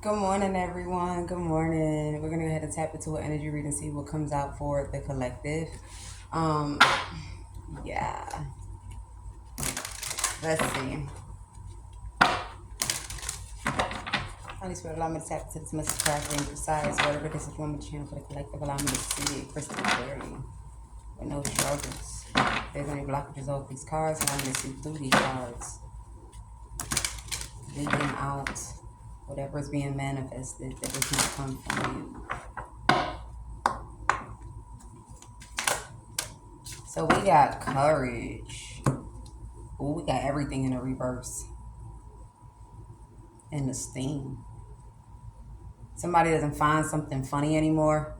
Good morning, everyone. Good morning. We're gonna go ahead and tap into an energy read and see what comes out for the collective. Um, yeah. Let's see. Holy Spirit, allow me to tap into this message correctly and precise. Whatever this is, want me to channel for the collective, allow me to see it crystal clearly with no struggles. If there's any blockages over these cards, allow me to see through these cards, leaking out whatever is being manifested that does not come from you. So we got courage. Ooh, we got everything in a reverse. And esteem. Somebody doesn't find something funny anymore.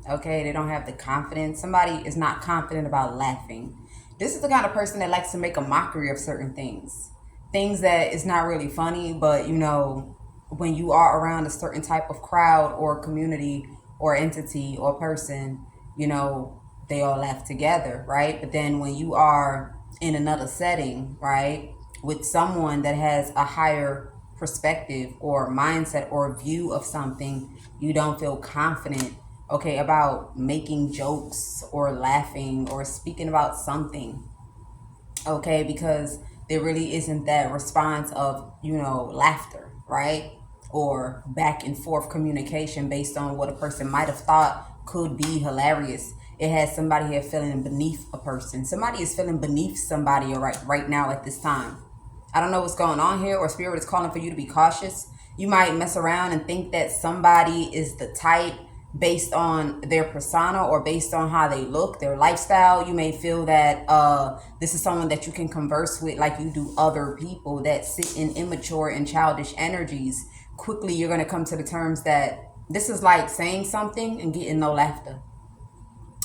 Okay, they don't have the confidence. Somebody is not confident about laughing. This is the kind of person that likes to make a mockery of certain things. Things that is not really funny, but when you are around a certain type of crowd or community or entity or person, they all laugh together, right? But then when you are in another setting, right, with someone that has a higher perspective or mindset or view of something, you don't feel confident, okay, about making jokes or laughing or speaking about something, okay, because there really isn't that response of, laughter, right? Or back and forth communication based on what a person might have thought could be hilarious. It has somebody here feeling beneath a person. Somebody is feeling beneath somebody right now at this time. I don't know what's going on here, or spirit is calling for you to be cautious. You might mess around and think that somebody is the type based on their persona or based on how they look, their lifestyle. You may feel that this is someone that you can converse with like you do other people that sit in immature and childish energies. Quickly, you're going to come to the terms that this is like saying something and getting no laughter.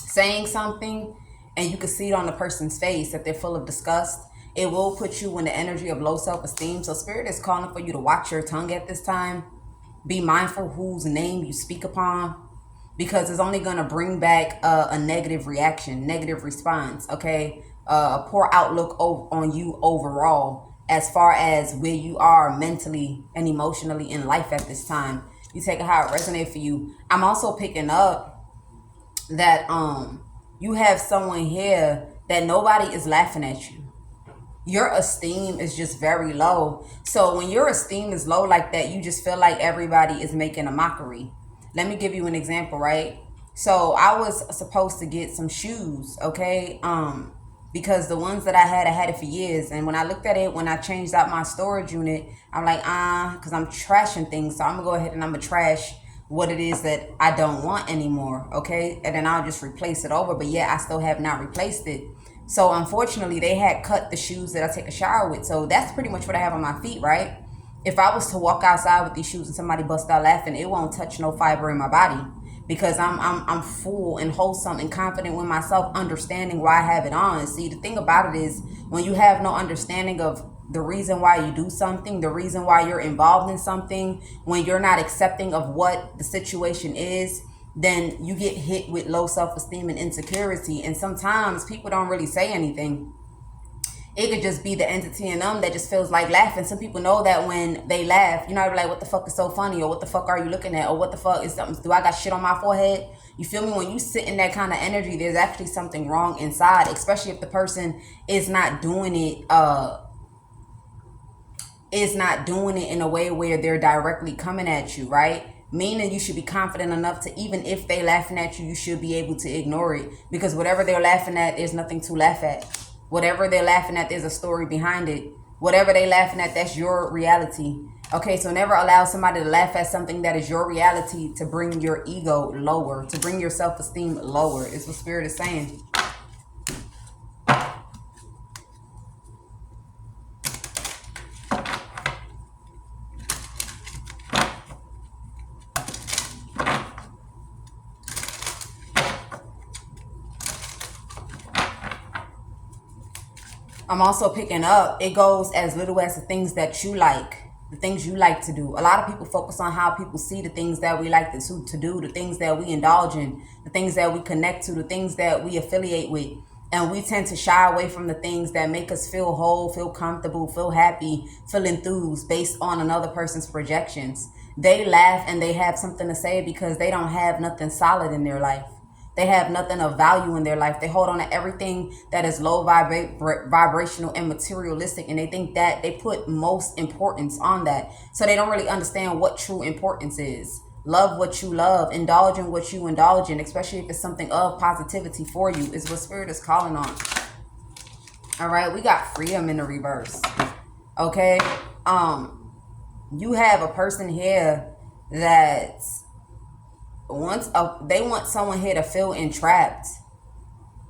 Saying something and you can see it on the person's face that they're full of disgust. It will put you in the energy of low self-esteem. So spirit is calling for you to watch your tongue at this time. Be mindful whose name you speak upon, because it's only going to bring back a negative reaction, negative response, okay? A poor outlook on you overall as far as where you are mentally and emotionally in life at this time. You take it how it resonates for you. I'm also picking up that you have someone here that nobody is laughing at you. Your esteem is just very low. So when your esteem is low like that, you just feel like everybody is making a mockery. Let me give you an example, right? So I was supposed to get some shoes, okay? Because the ones that I had it for years. And when I looked at it, when I changed out my storage unit, I'm like, because I'm trashing things. So I'm gonna go ahead and I'm gonna trash what it is that I don't want anymore, okay? And then I'll just replace it over. But yeah, I still have not replaced it. So unfortunately, they had cut the shoes that I take a shower with. So that's pretty much what I have on my feet, right? If I was to walk outside with these shoes and somebody bust out laughing, it won't touch no fiber in my body, because I'm full and wholesome and confident with myself, understanding why I have it on. See, the thing about it is, when you have no understanding of the reason why you do something, the reason why you're involved in something, when you're not accepting of what the situation is, then you get hit with low self-esteem and insecurity. And sometimes people don't really say anything. It could just be the entity in them that just feels like laughing. Some people know that when they laugh, like, what the fuck is so funny? Or what the fuck are you looking at? Or what the fuck is something? Do I got shit on my forehead? You feel me? When you sit in that kind of energy, there's actually something wrong inside, especially if the person is not doing it, in a way where they're directly coming at you, right? Meaning you should be confident enough to, even if they laughing at you, you should be able to ignore it, because whatever they're laughing at, there's nothing to laugh at. Whatever they're laughing at, there's a story behind it. Whatever they laughing at, that's your reality. Okay, so never allow somebody to laugh at something that is your reality to bring your ego lower, to bring your self-esteem lower, is what spirit is saying. I'm also picking up, it goes as little as the things that you like, the things you like to do. A lot of people focus on how people see the things that we like to do, the things that we indulge in, the things that we connect to, the things that we affiliate with. And we tend to shy away from the things that make us feel whole, feel comfortable, feel happy, feel enthused based on another person's projections. They laugh and they have something to say because they don't have nothing solid in their life. They have nothing of value in their life. They hold on to everything that is low vibrational and materialistic, and they think that they put most importance on that. So they don't really understand what true importance is. Love what you love. Indulge in what you indulge in, especially if it's something of positivity for you, is what Spirit is calling on. All right, we got freedom in the reverse. Okay, you have a person here that they want someone here to feel entrapped.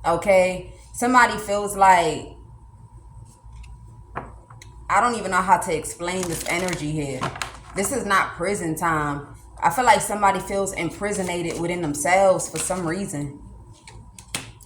Okay, somebody feels like, I don't even know how to explain this energy here. This is not prison time. I feel like somebody feels imprisonated within themselves for some reason.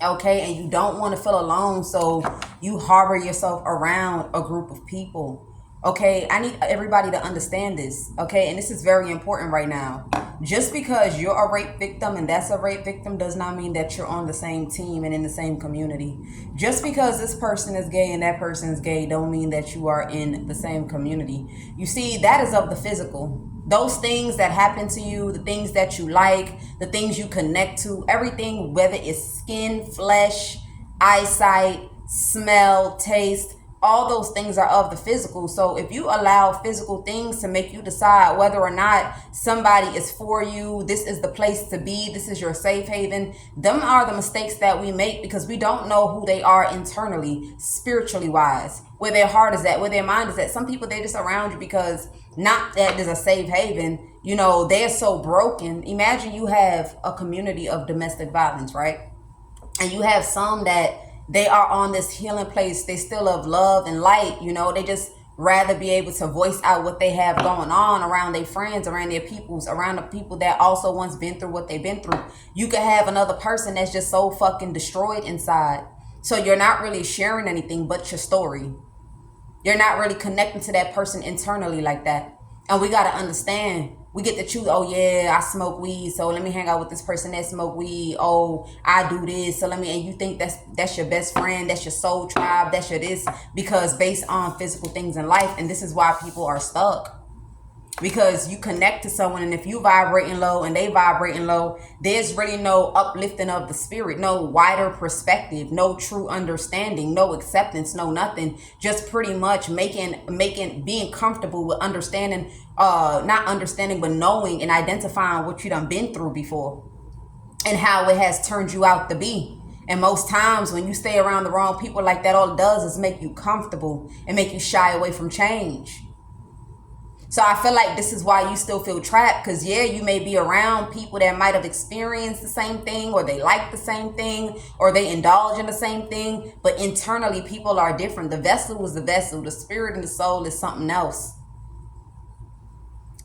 Okay, and you don't want to feel alone, so you harbor yourself around a group of people. Okay, I need everybody to understand this. Okay, and this is very important right now. Just because you're a rape victim and that's a rape victim does not mean that you're on the same team and in the same community. Just because this person is gay and that person is gay don't mean that you are in the same community. You see, that is of the physical. Those things that happen to you, the things that you like, the things you connect to, everything, whether it's skin, flesh, eyesight, smell, taste, all those things are of the physical. So if you allow physical things to make you decide whether or not somebody is for you, this is the place to be, this is your safe haven, them are the mistakes that we make because we don't know who they are internally, spiritually wise, where their heart is at, where their mind is at. Some people, they're just around you because not that there's a safe haven, you know, they're so broken. Imagine you have a community of domestic violence, right? And you have some that they are on this healing place. They still love love and light. You know, they just rather be able to voice out what they have going on around their friends, around their peoples, around the people that also once been through what they've been through. You could have another person that's just so fucking destroyed inside. So you're not really sharing anything but your story. You're not really connecting to that person internally like that. And we got to understand, we get to choose, oh yeah, I smoke weed, so let me hang out with this person that smoke weed. Oh, I do this, so and you think that's your best friend, that's your soul tribe, that's your this, because based on physical things in life. And this is why people are stuck. Because you connect to someone, and if you vibrating low and they vibrating low, there's really no uplifting of the spirit, no wider perspective, no true understanding, no acceptance, no nothing. Just pretty much being comfortable with understanding, not understanding, but knowing and identifying what you done been through before and how it has turned you out to be. And most times when you stay around the wrong people like that, all it does is make you comfortable and make you shy away from change. So I feel like this is why you still feel trapped, because yeah, you may be around people that might have experienced the same thing, or they like the same thing, or they indulge in the same thing, but internally people are different. The vessel is the vessel. The spirit and the soul is something else.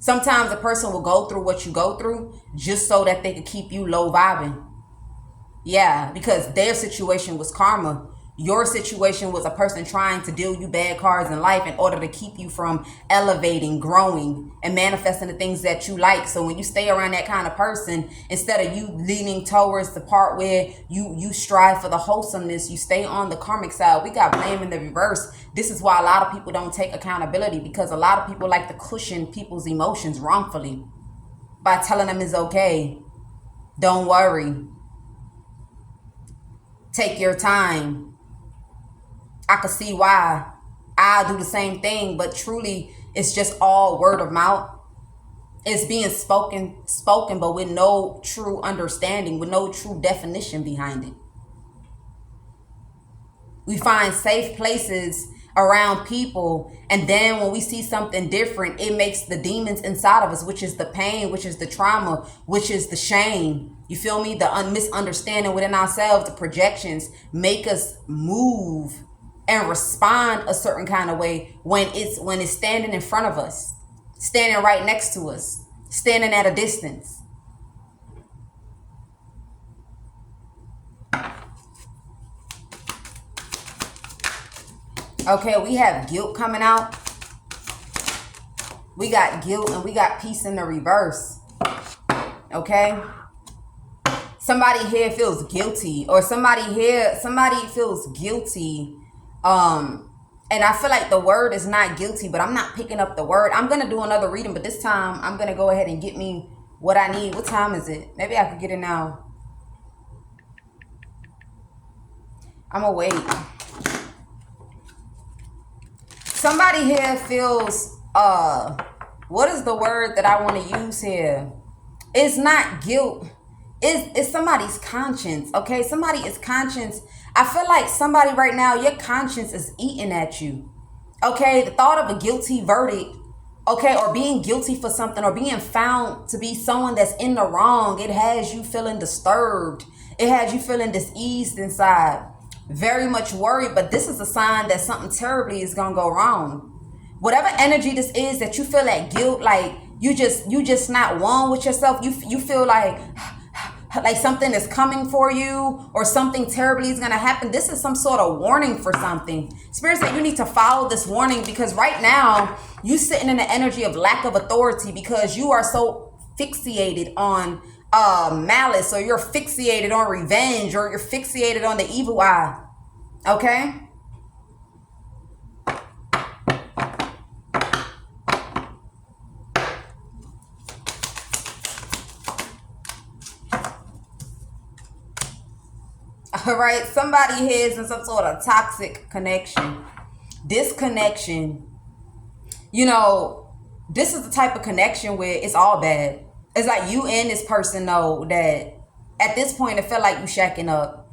Sometimes a person will go through what you go through just so that they can keep you low vibing. Yeah, because their situation was karma. Your situation was a person trying to deal you bad cards in life in order to keep you from elevating, growing, and manifesting the things that you like. So when you stay around that kind of person, instead of you leaning towards the part where you strive for the wholesomeness, you stay on the karmic side. We got blame in the reverse. This is why a lot of people don't take accountability, because a lot of people like to cushion people's emotions wrongfully by telling them it's okay. Don't worry. Take your time. I could see why. I do the same thing, but truly it's just all word of mouth. It's being spoken, but with no true understanding, with no true definition behind it. We find safe places around people, and then when we see something different, it makes the demons inside of us, which is the pain, which is the trauma, which is the shame. You feel me? The misunderstanding within ourselves, the projections make us move and respond a certain kind of way when it's standing in front of us, standing right next to us, standing at a distance. Okay, we have guilt coming out. We got guilt and we got peace in the reverse. Okay? Somebody here feels guilty, or somebody feels guilty. And I feel like the word is not guilty, but I'm not picking up the word. I'm going to do another reading, but this time I'm going to go ahead and get me what I need. What time is it? Maybe I could get it now. I'm going to wait. Somebody here feels, what is the word that I want to use here? It's not guilt. It's somebody's conscience, okay? Somebody is conscience. I feel like somebody right now, your conscience is eating at you, okay? The thought of a guilty verdict, okay, or being guilty for something, or being found to be someone that's in the wrong, it has you feeling disturbed. It has you feeling diseased inside, very much worried, but this is a sign that something terribly is going to go wrong. Whatever energy this is that you feel that guilt, like you just not one with yourself, you feel like something is coming for you, or something terribly is going to happen. This is some sort of warning for something. Spirit said you need to follow this warning, because right now you sitting in the energy of lack of authority, because you are so fixated on malice, or you're fixated on revenge, or you're fixated on the evil eye. Okay? All right, somebody here is in some sort of toxic connection. This connection, you know, this is the type of connection where it's all bad. It's like you and this person know that at this point it felt like you shacking up.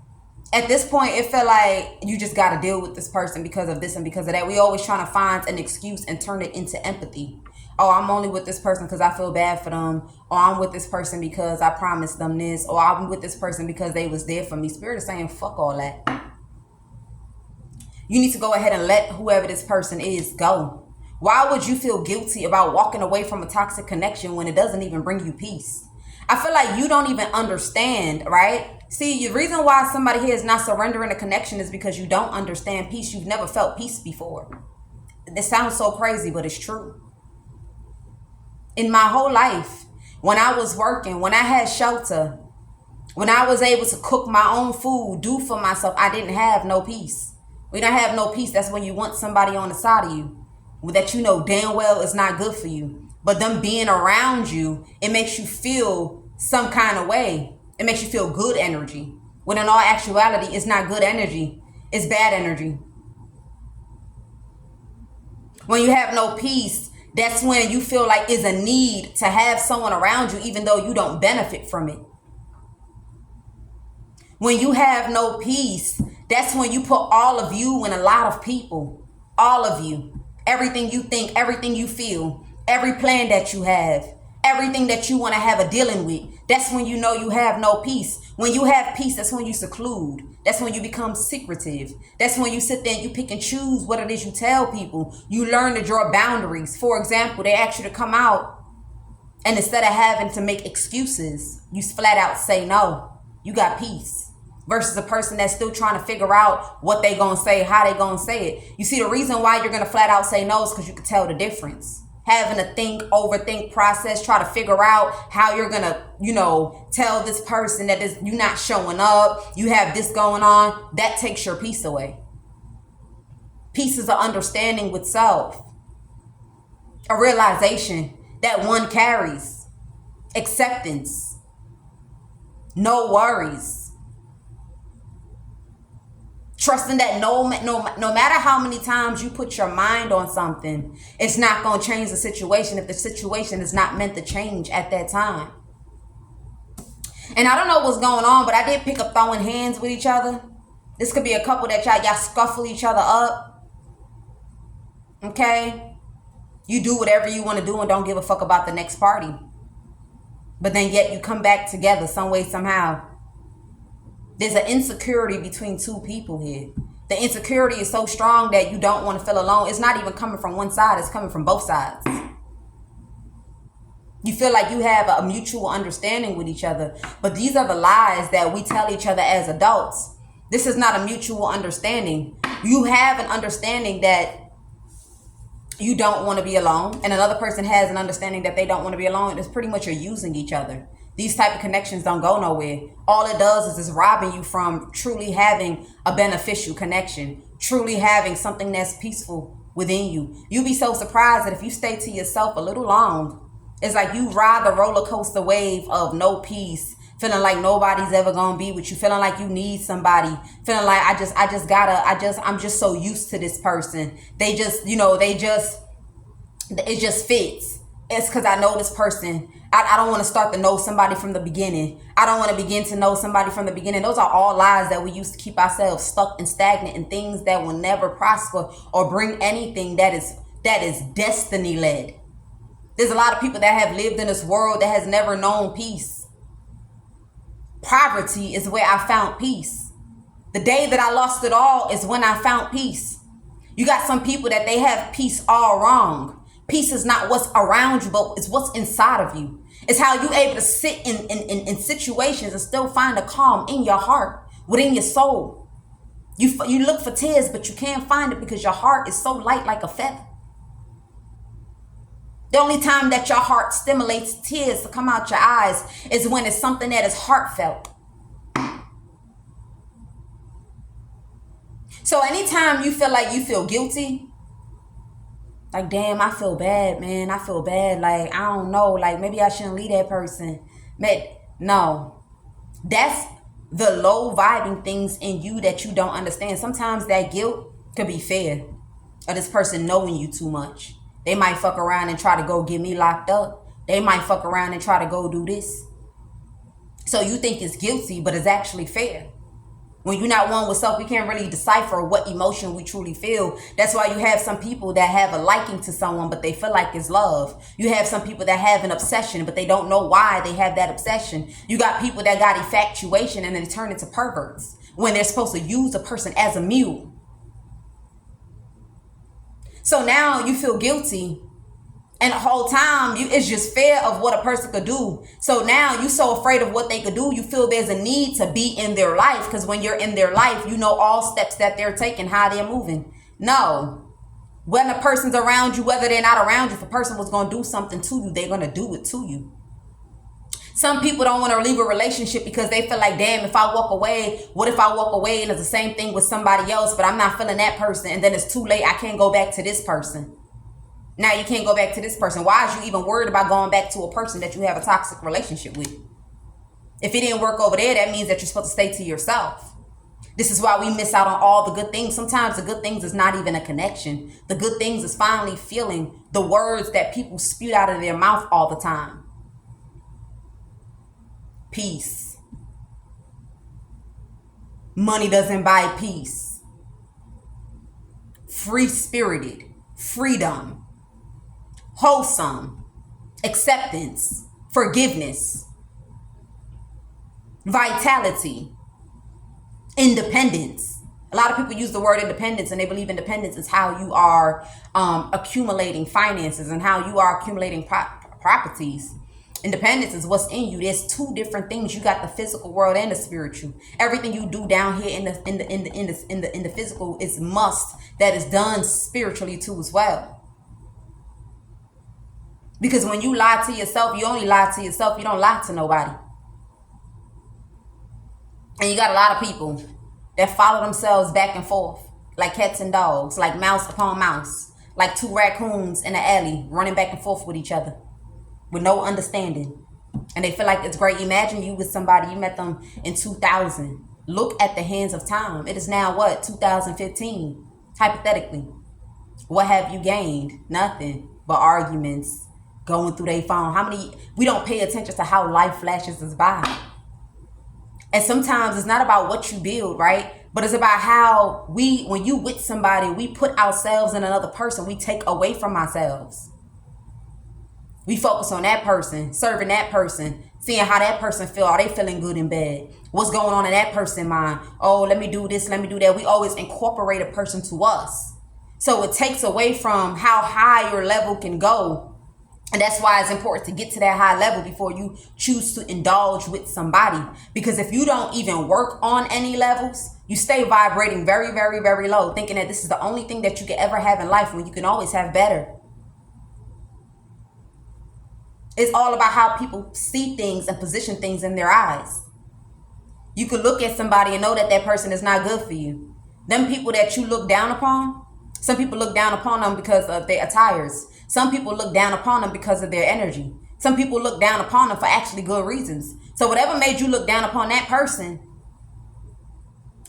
At this point it felt like you just got to deal with this person because of this and because of that. We always trying to find an excuse and turn it into empathy. Oh, I'm only with this person because I feel bad for them. Or I'm with this person because I promised them this. Or I'm with this person because they was there for me. Spirit is saying, fuck all that. You need to go ahead and let whoever this person is go. Why would you feel guilty about walking away from a toxic connection when it doesn't even bring you peace? I feel like you don't even understand, right? See, the reason why somebody here is not surrendering a connection is because you don't understand peace. You've never felt peace before. This sounds so crazy, but it's true. In my whole life, when I was working, when I had shelter, when I was able to cook my own food, do for myself, I didn't have no peace. We don't have no peace. That's when you want somebody on the side of you that you know damn well is not good for you. But them being around you, it makes you feel some kind of way. It makes you feel good energy. When in all actuality, it's not good energy. It's bad energy. When you have no peace, that's when you feel like it's a need to have someone around you, even though you don't benefit from it. When you have no peace, that's when you put all of you in a lot of people. All of you. Everything you think, everything you feel, every plan that you have, everything that you want to have a dealing with. That's when you know you have no peace. When you have peace, that's when you seclude. That's when you become secretive. That's when you sit there and you pick and choose what it is you tell people. You learn to draw boundaries. For example, they ask you to come out, and instead of having to make excuses, you flat out say no. You got peace. Versus a person that's still trying to figure out what they gonna say, how they gonna say it. You see, the reason why you're gonna flat out say no is because you can tell the difference. Having to think, overthink, process, try to figure out how you're gonna, tell this person that you're not showing up, you have this going on, that takes your peace away. Peace is an understanding with self, a realization that one carries, acceptance, no worries. Trusting that no matter how many times you put your mind on something, it's not going to change the situation if the situation is not meant to change at that time. And I don't know what's going on, but I did pick up throwing hands with each other. This could be a couple that y'all scuffle each other up. Okay? You do whatever you want to do and don't give a fuck about the next party. But then yet you come back together some way, somehow. There's an insecurity between two people here. The insecurity is so strong that you don't want to feel alone. It's not even coming from one side. It's coming from both sides. You feel like you have a mutual understanding with each other. But these are the lies that we tell each other as adults. This is not a mutual understanding. You have an understanding that you don't want to be alone. And another person has an understanding that they don't want to be alone. It's pretty much you're using each other. These type of connections don't go nowhere. All it does is robbing you from truly having a beneficial connection, truly having something that's peaceful within you. You'll be so surprised that if you stay to yourself a little long, it's like you ride the roller coaster wave of no peace, feeling like nobody's ever gonna be with you, feeling like you need somebody, feeling like I'm just so used to this person. It just fits. It's because I know this person. I don't want to start to know somebody from the beginning. I don't want to begin to know somebody from the beginning. Those are all lies that we use to keep ourselves stuck and stagnant in things that will never prosper or bring anything that is destiny led. There's a lot of people that have lived in this world that has never known peace. Poverty is where I found peace. The day that I lost it all is when I found peace. You got some people that they have peace all wrong. Peace is not what's around you, but it's what's inside of you. It's how you're able to sit in situations and still find a calm in your heart, within your soul. You look for tears, but you can't find it because your heart is so light like a feather. The only time that your heart stimulates tears to come out your eyes is when it's something that is heartfelt. So anytime you feel like you feel guilty, like, damn, I feel bad, man. I feel bad. Like, I don't know. Like, maybe I shouldn't leave that person. No. That's the low vibing things in you that you don't understand. Sometimes that guilt could be fair. Or this person knowing you too much. They might fuck around and try to go get me locked up. They might fuck around and try to go do this. So you think it's guilty, but it's actually fair. When you're not one with self, we can't really decipher what emotion we truly feel. That's why you have some people that have a liking to someone, but they feel like it's love. You have some people that have an obsession, but they don't know why they have that obsession. You got people that got infatuation and then they turn into perverts when they're supposed to use a person as a mule. So now you feel guilty. And the whole time, it's just fear of what a person could do. So now you're so afraid of what they could do, you feel there's a need to be in their life. Because when you're in their life, you know all steps that they're taking, how they're moving. No. When a person's around you, whether they're not around you, if a person was going to do something to you, they're going to do it to you. Some people don't want to leave a relationship because they feel like, damn, if I walk away, what if I walk away and it's the same thing with somebody else, but I'm not feeling that person. And then it's too late. I can't go back to this person. Now you can't go back to this person. Why is you even worried about going back to a person that you have a toxic relationship with? If it didn't work over there, that means that you're supposed to stay to yourself. This is why we miss out on all the good things. Sometimes the good things is not even a connection. The good things is finally feeling the words that people spew out of their mouth all the time. Peace. Money doesn't buy peace. Free-spirited. Freedom. Wholesome, acceptance, forgiveness, vitality, independence. A lot of people use the word independence and they believe independence is how you are accumulating finances and how you are accumulating properties. Independence is what's in you. There's two different things. You got the physical world and the spiritual. Everything you do down here in the physical is must that is done spiritually too as well. Because when you lie to yourself, you only lie to yourself. You don't lie to nobody. And you got a lot of people that follow themselves back and forth like cats and dogs, like mouse upon mouse, like two raccoons in an alley running back and forth with each other with no understanding. And they feel like it's great. Imagine you with somebody, you met them in 2000. Look at the hands of time. It is now what? 2015. Hypothetically. What have you gained? Nothing but arguments. Going through their phone. We don't pay attention to how life flashes us by. And sometimes it's not about what you build, right? But it's about how when you with somebody, we put ourselves in another person. We take away from ourselves. We focus on that person, serving that person, seeing how that person feel. Are they feeling good and bad? What's going on in that person's mind? Oh, let me do this, let me do that. We always incorporate a person to us. So it takes away from how high your level can go. And that's why it's important to get to that high level before you choose to indulge with somebody. Because if you don't even work on any levels, you stay vibrating very, very, very low, thinking that this is the only thing that you can ever have in life when you can always have better. It's all about how people see things and position things in their eyes. You could look at somebody and know that that person is not good for you. Them people that you look down upon, some people look down upon them because of their attires. Some people look down upon them because of their energy. Some people look down upon them for actually good reasons. So whatever made you look down upon that person,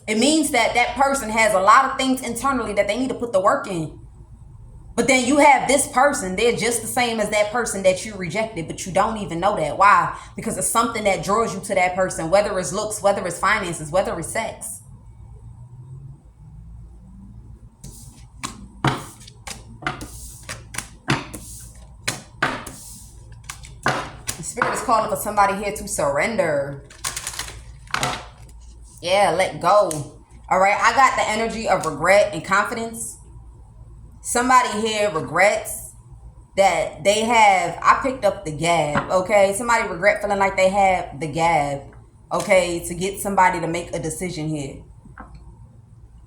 it means that that person has a lot of things internally that they need to put the work in. But then you have this person, they're just the same as that person that you rejected, but you don't even know that. Why? Because it's something that draws you to that person, whether it's looks, whether it's finances, whether it's sex. The spirit is calling for somebody here to surrender. Yeah, let go. All right, I got the energy of regret and confidence. Somebody here regrets that they have, I picked up the gab, okay? Somebody regret feeling like they have the gab, okay, to get somebody to make a decision here.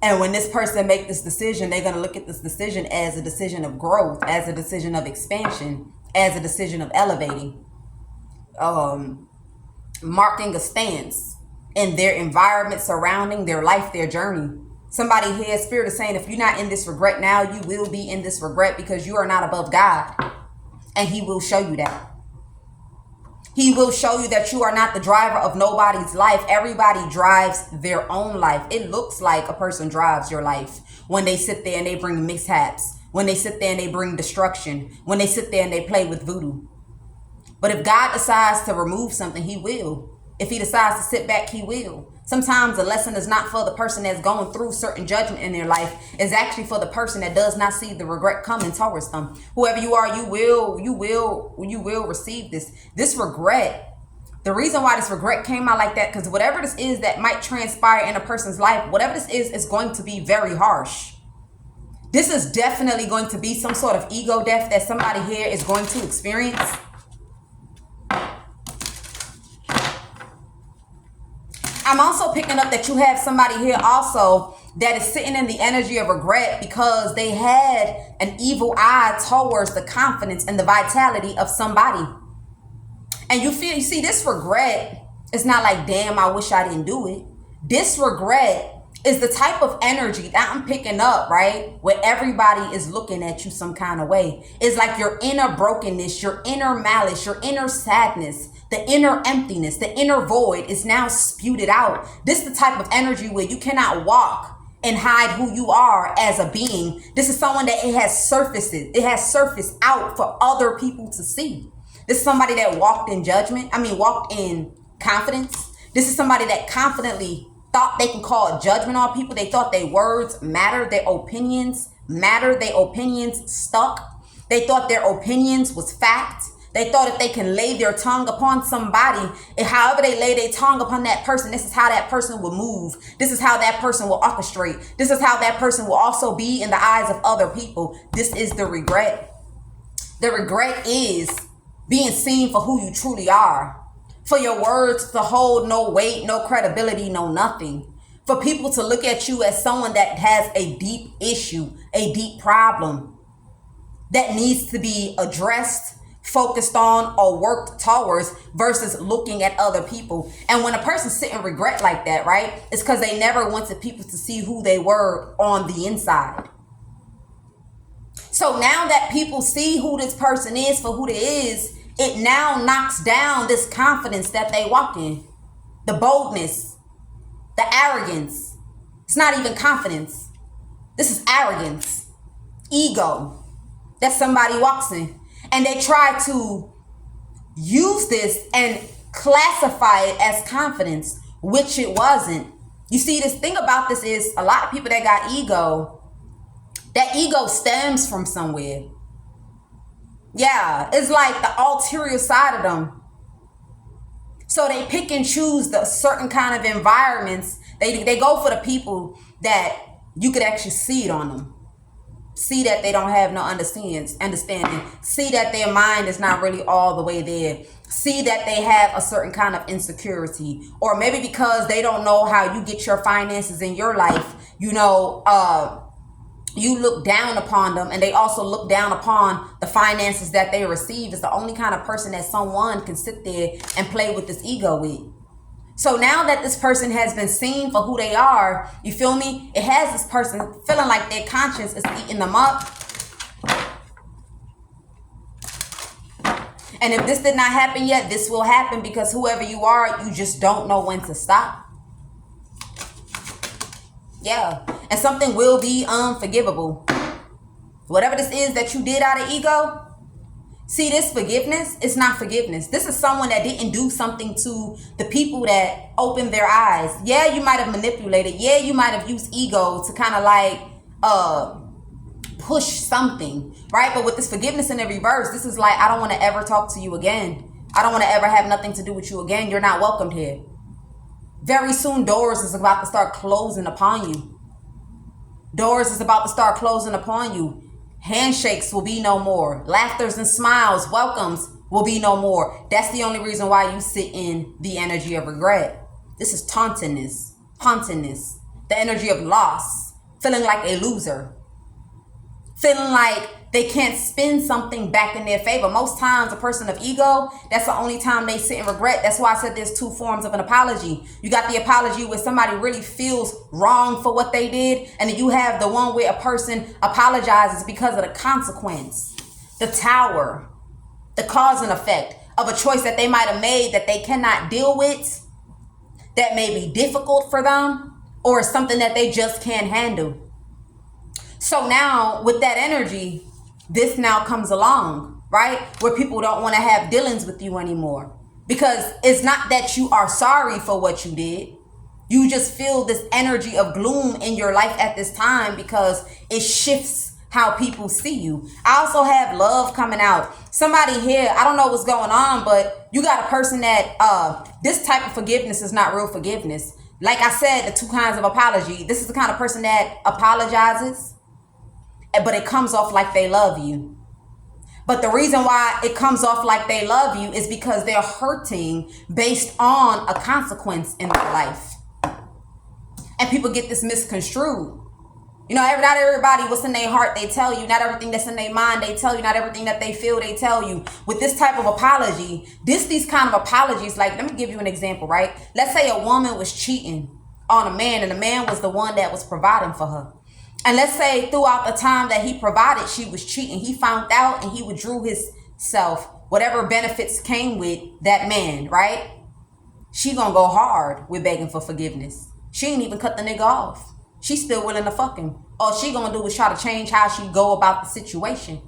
And when this person make this decision, they're going to look at this decision as a decision of growth, as a decision of expansion, as a decision of elevating, marking a stance in their environment surrounding their life, their journey. Somebody here, spirit is saying, if you're not in this regret now, you will be in this regret because you are not above God. And he will show you that. He will show you that you are not the driver of nobody's life. Everybody drives their own life. It looks like a person drives your life when they sit there and they bring mishaps, when they sit there and they bring destruction, when they sit there and they play with voodoo. But if God decides to remove something, he will. If he decides to sit back, he will. Sometimes the lesson is not for the person that's going through certain judgment in their life. It's actually for the person that does not see the regret coming towards them. Whoever you are, you will receive this. This regret, the reason why this regret came out like that, because whatever this is that might transpire in a person's life, whatever this is going to be very harsh. This is definitely going to be some sort of ego death that somebody here is going to experience. I'm also picking up that you have somebody here also that is sitting in the energy of regret because they had an evil eye towards the confidence and the vitality of somebody. And you see, this regret is not like, damn, I wish I didn't do it. This regret is the type of energy that I'm picking up, right? Where everybody is looking at you some kind of way. It's like your inner brokenness, your inner malice, your inner sadness, the inner emptiness, the inner void is now spewed out. This is the type of energy where you cannot walk and hide who you are as a being. This is someone that it has surfaced out for other people to see. This is somebody that walked in walked in confidence. This is somebody that confidently thought they can call judgment on people. They thought their words mattered, their opinions mattered, their opinions stuck. They thought their opinions was fact. They thought if they can lay their tongue upon somebody, and however they lay their tongue upon that person, this is how that person will move. This is how that person will orchestrate. This is how that person will also be in the eyes of other people. This is the regret. The regret is being seen for who you truly are. For your words to hold no weight, no credibility, no nothing. For people to look at you as someone that has a deep issue, a deep problem that needs to be addressed, focused on, or worked towards versus looking at other people. And when a person sit in regret like that, right, it's because they never wanted people to see who they were on the inside. So now that people see who this person is for who they is, it now knocks down this confidence that they walk in. The boldness, the arrogance. It's not even confidence. This is arrogance, ego that somebody walks in. And they try to use this and classify it as confidence, which it wasn't. You see, this thing about this is a lot of people that got ego, that ego stems from somewhere. Yeah, it's like the ulterior side of them. So they pick and choose the certain kind of environments. They go for the people that you could actually see it on them. See that they don't have no understanding. See that their mind is not really all the way there. See that they have a certain kind of insecurity. Or maybe because they don't know how you get your finances in your life, you look down upon them, and they also look down upon the finances that they receive. Is the only kind of person that someone can sit there and play with this ego with. So now that this person has been seen for who they are, you feel me? It has this person feeling like their conscience is eating them up. And if this did not happen yet, this will happen, because whoever you are, you just don't know when to stop. Yeah. And something will be unforgivable. Whatever this is that you did out of ego, see, this forgiveness is not forgiveness. This is someone that didn't do something to the people that opened their eyes. Yeah, you might have manipulated. Yeah, you might have used ego to kind of like push something, right? But with this forgiveness in the reverse, this is like, I don't want to ever talk to you again. I don't want to ever have nothing to do with you again. You're not welcomed here. Very soon, doors is about to start closing upon you. Doors is about to start closing upon you. Handshakes will be no more. Laughters and smiles, welcomes will be no more. That's the only reason why you sit in the energy of regret. This is tauntingness, hauntedness, the energy of loss, feeling like a loser, feeling like they can't spin something back in their favor. Most times, a person of ego, that's the only time they sit in regret. That's why I said there's two forms of an apology. You got the apology where somebody really feels wrong for what they did. And then you have the one where a person apologizes because of the consequence, the tower, the cause and effect of a choice that they might have made that they cannot deal with, that may be difficult for them, or something that they just can't handle. So now with that energy, this now comes along, right? Where people don't want to have dealings with you anymore. Because it's not that you are sorry for what you did. You just feel this energy of gloom in your life at this time because it shifts how people see you. I also have love coming out. Somebody here, I don't know what's going on, but you got a person that this type of forgiveness is not real forgiveness. Like I said, the two kinds of apology. This is the kind of person that apologizes, but it comes off like they love you. But the reason why it comes off like they love you is because they're hurting based on a consequence in their life. And people get this misconstrued. You know, not everybody what's in their heart, they tell you. Not everything that's in their mind, they tell you. Not everything that they feel, they tell you. With this type of apology, these kind of apologies, like, let me give you an example, right? Let's say a woman was cheating on a man, and the man was the one that was providing for her. And let's say throughout the time that he provided, she was cheating. He found out and he withdrew himself, whatever benefits came with that man, right? She gonna go hard with begging for forgiveness. She ain't even cut the nigga off. She's still willing to fuck him. All she gonna do is try to change how she go about the situation.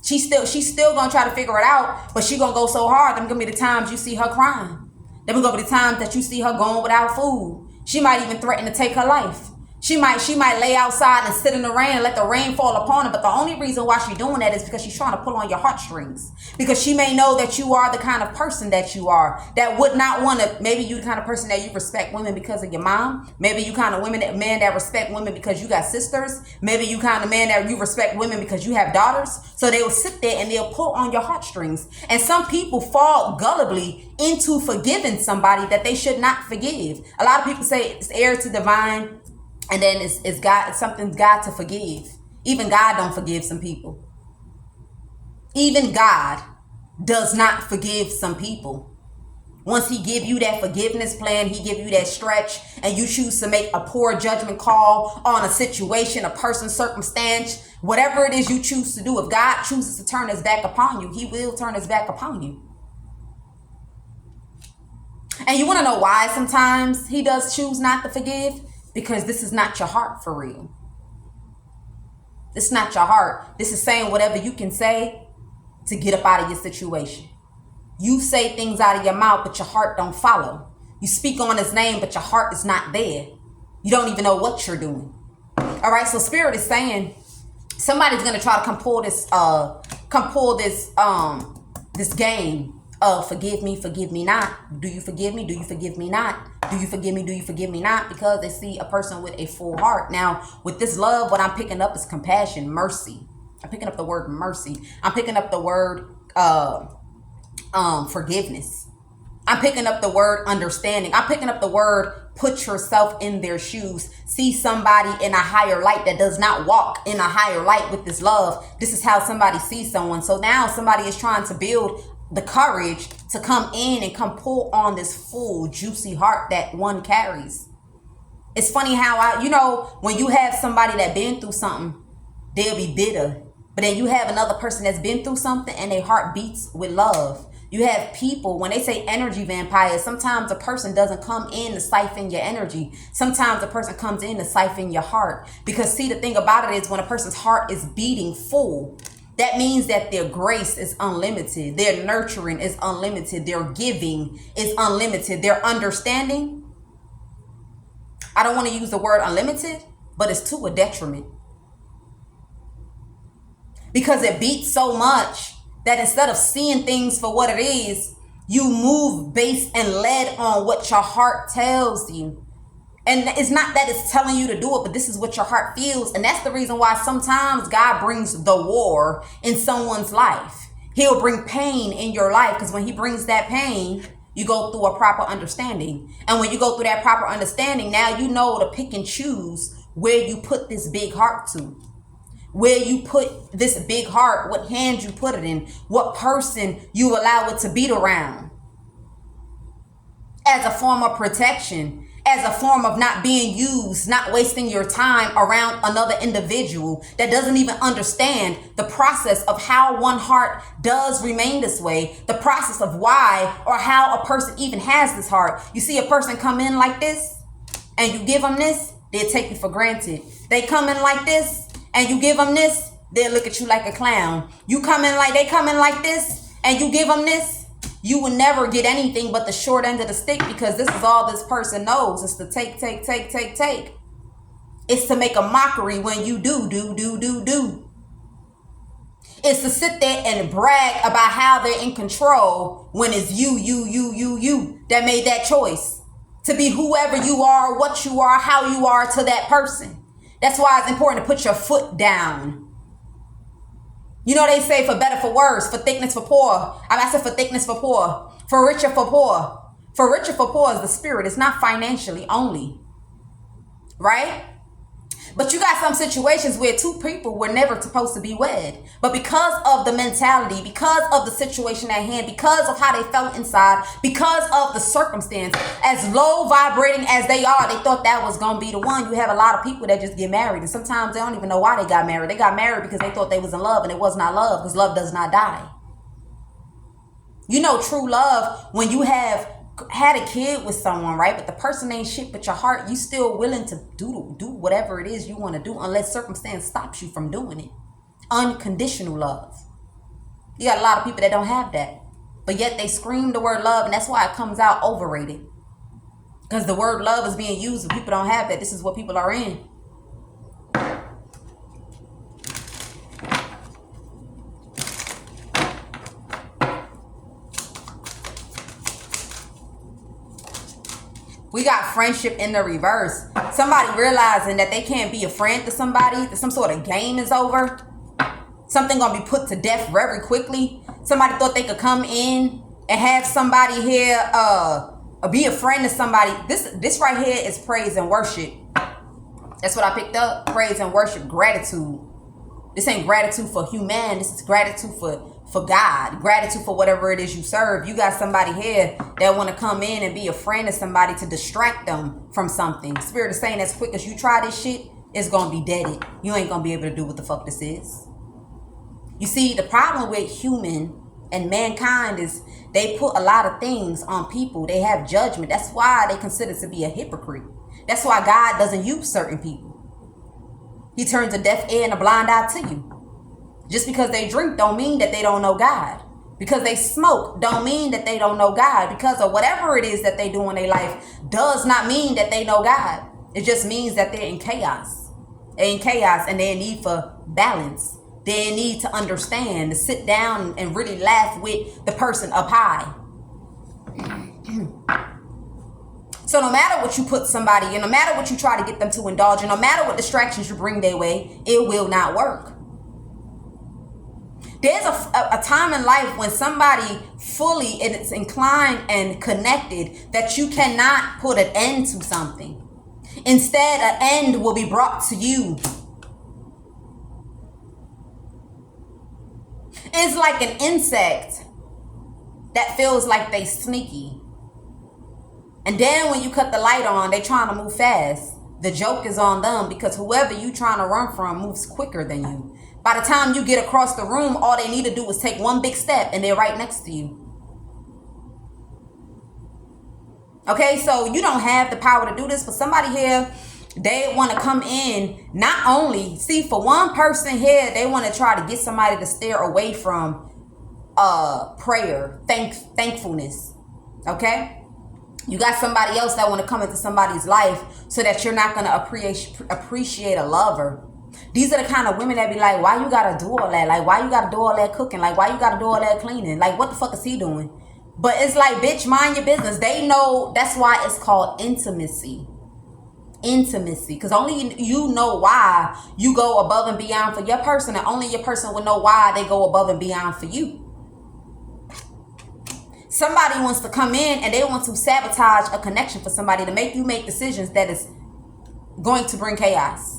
She's still gonna try to figure it out, but she gonna go so hard. Them gonna be the times you see her crying. Them gonna be the times that you see her going without food. She might even threaten to take her life. She might lay outside and sit in the rain and let the rain fall upon her. But the only reason why she's doing that is because she's trying to pull on your heartstrings. Because she may know that you are the kind of person that you are, that would not want to, maybe you the kind of person that you respect women because of your mom. Maybe you kind of man that respect women because you got sisters. Maybe you kind of man that you respect women because you have daughters. So they will sit there and they'll pull on your heartstrings. And some people fall gullibly into forgiving somebody that they should not forgive. A lot of people say it's heir to divine. And then it's God, it's something God to forgive. Even God don't forgive some people. Even God does not forgive some people. Once he give you that forgiveness plan, he give you that stretch, and you choose to make a poor judgment call on a situation, a person, circumstance, whatever it is you choose to do. If God chooses to turn his back upon you, he will turn his back upon you. And you want to know why sometimes he does choose not to forgive? Because this is not your heart for real. This is not your heart. This is saying whatever you can say to get up out of your situation. You say things out of your mouth, but your heart don't follow. You speak on his name, but your heart is not there. You don't even know what you're doing. All right, so Spirit is saying somebody's gonna try to come pull this game. Forgive me not. Do you forgive me? Do you forgive me not? Do you forgive me? Do you forgive me not? Because they see a person with a full heart. Now, with this love, what I'm picking up is compassion, mercy. I'm picking up the word mercy. I'm picking up the word forgiveness. I'm picking up the word understanding. I'm picking up the word put yourself in their shoes. See somebody in a higher light that does not walk in a higher light with this love. This is how somebody sees someone. So now somebody is trying to build the courage to come in and come pull on this full, juicy heart that one carries. It's funny how when you have somebody that been through something, they'll be bitter. But then you have another person that's been through something and their heart beats with love. You have people, when they say energy vampires, sometimes a person doesn't come in to siphon your energy. Sometimes a person comes in to siphon your heart. Because see, the thing about it is when a person's heart is beating full, that means that their grace is unlimited. Their nurturing is unlimited. Their giving is unlimited. Their understanding, I don't want to use the word unlimited, but it's to a detriment. Because it beats so much that instead of seeing things for what it is, you move based and led on what your heart tells you. And it's not that it's telling you to do it, but this is what your heart feels. And that's the reason why sometimes God brings the war in someone's life. He'll bring pain in your life, because when he brings that pain, you go through a proper understanding. And when you go through that proper understanding, now you know to pick and choose where you put this big heart to. Where you put this big heart, what hand you put it in, what person you allow it to beat around. As a form of protection, as a form of not being used, not wasting your time around another individual that doesn't even understand the process of how one heart does remain this way, the process of why or how a person even has this heart. You see a person come in like this and you give them this, they'll take you for granted. They come in like this and you give them this, they'll look at you like a clown. They come in like this, and you give them this, you will never get anything but the short end of the stick, because this is all this person knows. It's to take. It's to make a mockery when you do. It's to sit there and brag about how they're in control when it's you that made that choice to be whoever you are, what you are, how you are to that person. That's why it's important to put your foot down. You know, they say for better, for worse, for thickness, for poor. I said for thickness, for poor. For richer, for poor. For richer, for poor is the spirit. It's not financially only. Right? But you got some situations where two people were never supposed to be wed. But because of the mentality, because of the situation at hand, because of how they felt inside, because of the circumstance, as low vibrating as they are, they thought that was going to be the one. You have a lot of people that just get married. And sometimes they don't even know why they got married. They got married because they thought they was in love, and it was not love, because love does not die. You know, true love, when you have had a kid with someone, right, but the person ain't shit but your heart, you still willing to do whatever it is you want to do, unless circumstance stops you from doing it. Unconditional love. You got a lot of people that don't have that, but yet they scream the word love, and that's why it comes out overrated, because the word love is being used, but people don't have that. This is what people are in. We got friendship in the reverse. Somebody realizing that they can't be a friend to somebody, that some sort of game is over. Something gonna be put to death very quickly. Somebody thought they could come in and have somebody here be a friend to somebody. This right here is praise and worship. That's what I picked up. Praise and worship, gratitude. This ain't gratitude for human. This is gratitude for God, gratitude for whatever it is you serve. You got somebody here that want to come in and be a friend to somebody to distract them from something. Spirit is saying as quick as you try this shit, it's going to be deaded. You ain't going to be able to do what the fuck this is. You see, the problem with human and mankind is they put a lot of things on people. They have judgment. That's why they consider to be a hypocrite. That's why God doesn't use certain people. He turns a deaf ear and a blind eye to you. Just because they drink don't mean that they don't know God. Because they smoke don't mean that they don't know God. Because of whatever it is that they do in their life does not mean that they know God. It just means that they're in chaos. They're in chaos and they're in need for balance. They're in need to understand, to sit down and really laugh with the person up high. So no matter what you put somebody in, no matter what you try to get them to indulge in, no matter what distractions you bring their way, it will not work. There's a time in life when somebody fully is inclined and connected that you cannot put an end to something. Instead, an end will be brought to you. It's like an insect that feels like they sneaky. And then when you cut the light on, they trying to move fast. The joke is on them because whoever you trying to run from moves quicker than you. By the time you get across the room, all they need to do is take one big step and they're right next to you. Okay, so you don't have the power to do this, but somebody here, they want to come in, not only, see, for one person here, they want to try to get somebody to steer away from prayer, thankfulness. Okay? You got somebody else that want to come into somebody's life so that you're not going to appreciate a lover. These are the kind of women that be like, why you got to do all that? Like, why you got to do all that cooking? Like, why you got to do all that cleaning? Like, what the fuck is he doing? But it's like, bitch, mind your business. They know. That's why it's called intimacy. Intimacy. Because only you know why you go above and beyond for your person. And only your person will know why they go above and beyond for you. Somebody wants to come in and they want to sabotage a connection for somebody to make you make decisions that is going to bring chaos.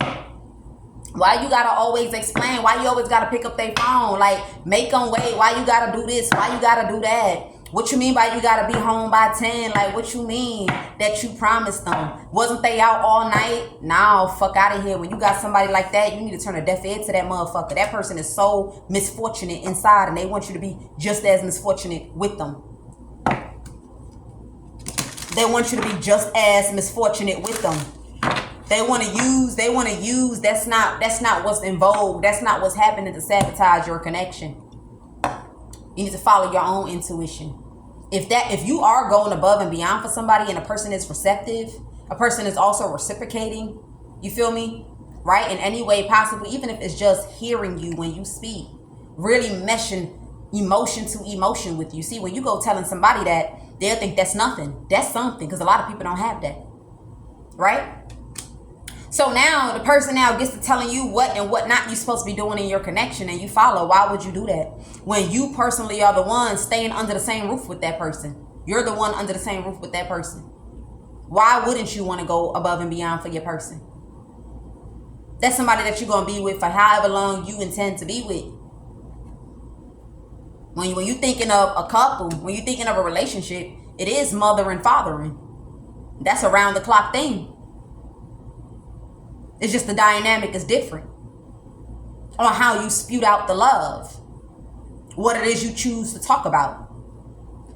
Why you gotta always explain? Why you always gotta pick up their phone? Like, make them wait. Why you gotta do this? Why you gotta do that? What you mean by you gotta be home by 10? Like, what you mean that you promised them? Wasn't they out all night? Nah, fuck out of here. When you got somebody like that, you need to turn a deaf ear to that motherfucker. That person is so misfortunate inside and they want you to be just as misfortunate with them. They want you to be just as misfortunate with them. They want to use, that's not what's in vogue. That's not what's happening to sabotage your connection. You need to follow your own intuition. If you are going above and beyond for somebody and a person is receptive, a person is also reciprocating, you feel me? Right? In any way possible, even if it's just hearing you when you speak, really meshing emotion to emotion with you. See, when you go telling somebody that, they'll think that's nothing. That's something, because a lot of people don't have that. Right? So now the person now gets to telling you what and what not you're supposed to be doing in your connection, and you follow. Why would you do that? When you personally are the one staying under the same roof with that person. You're the one under the same roof with that person. Why wouldn't you want to go above and beyond for your person? That's somebody that you're going to be with for however long you intend to be with. When you're thinking of a couple, when you're thinking of a relationship, it is mother and fathering. That's a round the clock thing. It's just the dynamic is different on how you spewed out the love, what it is you choose to talk about,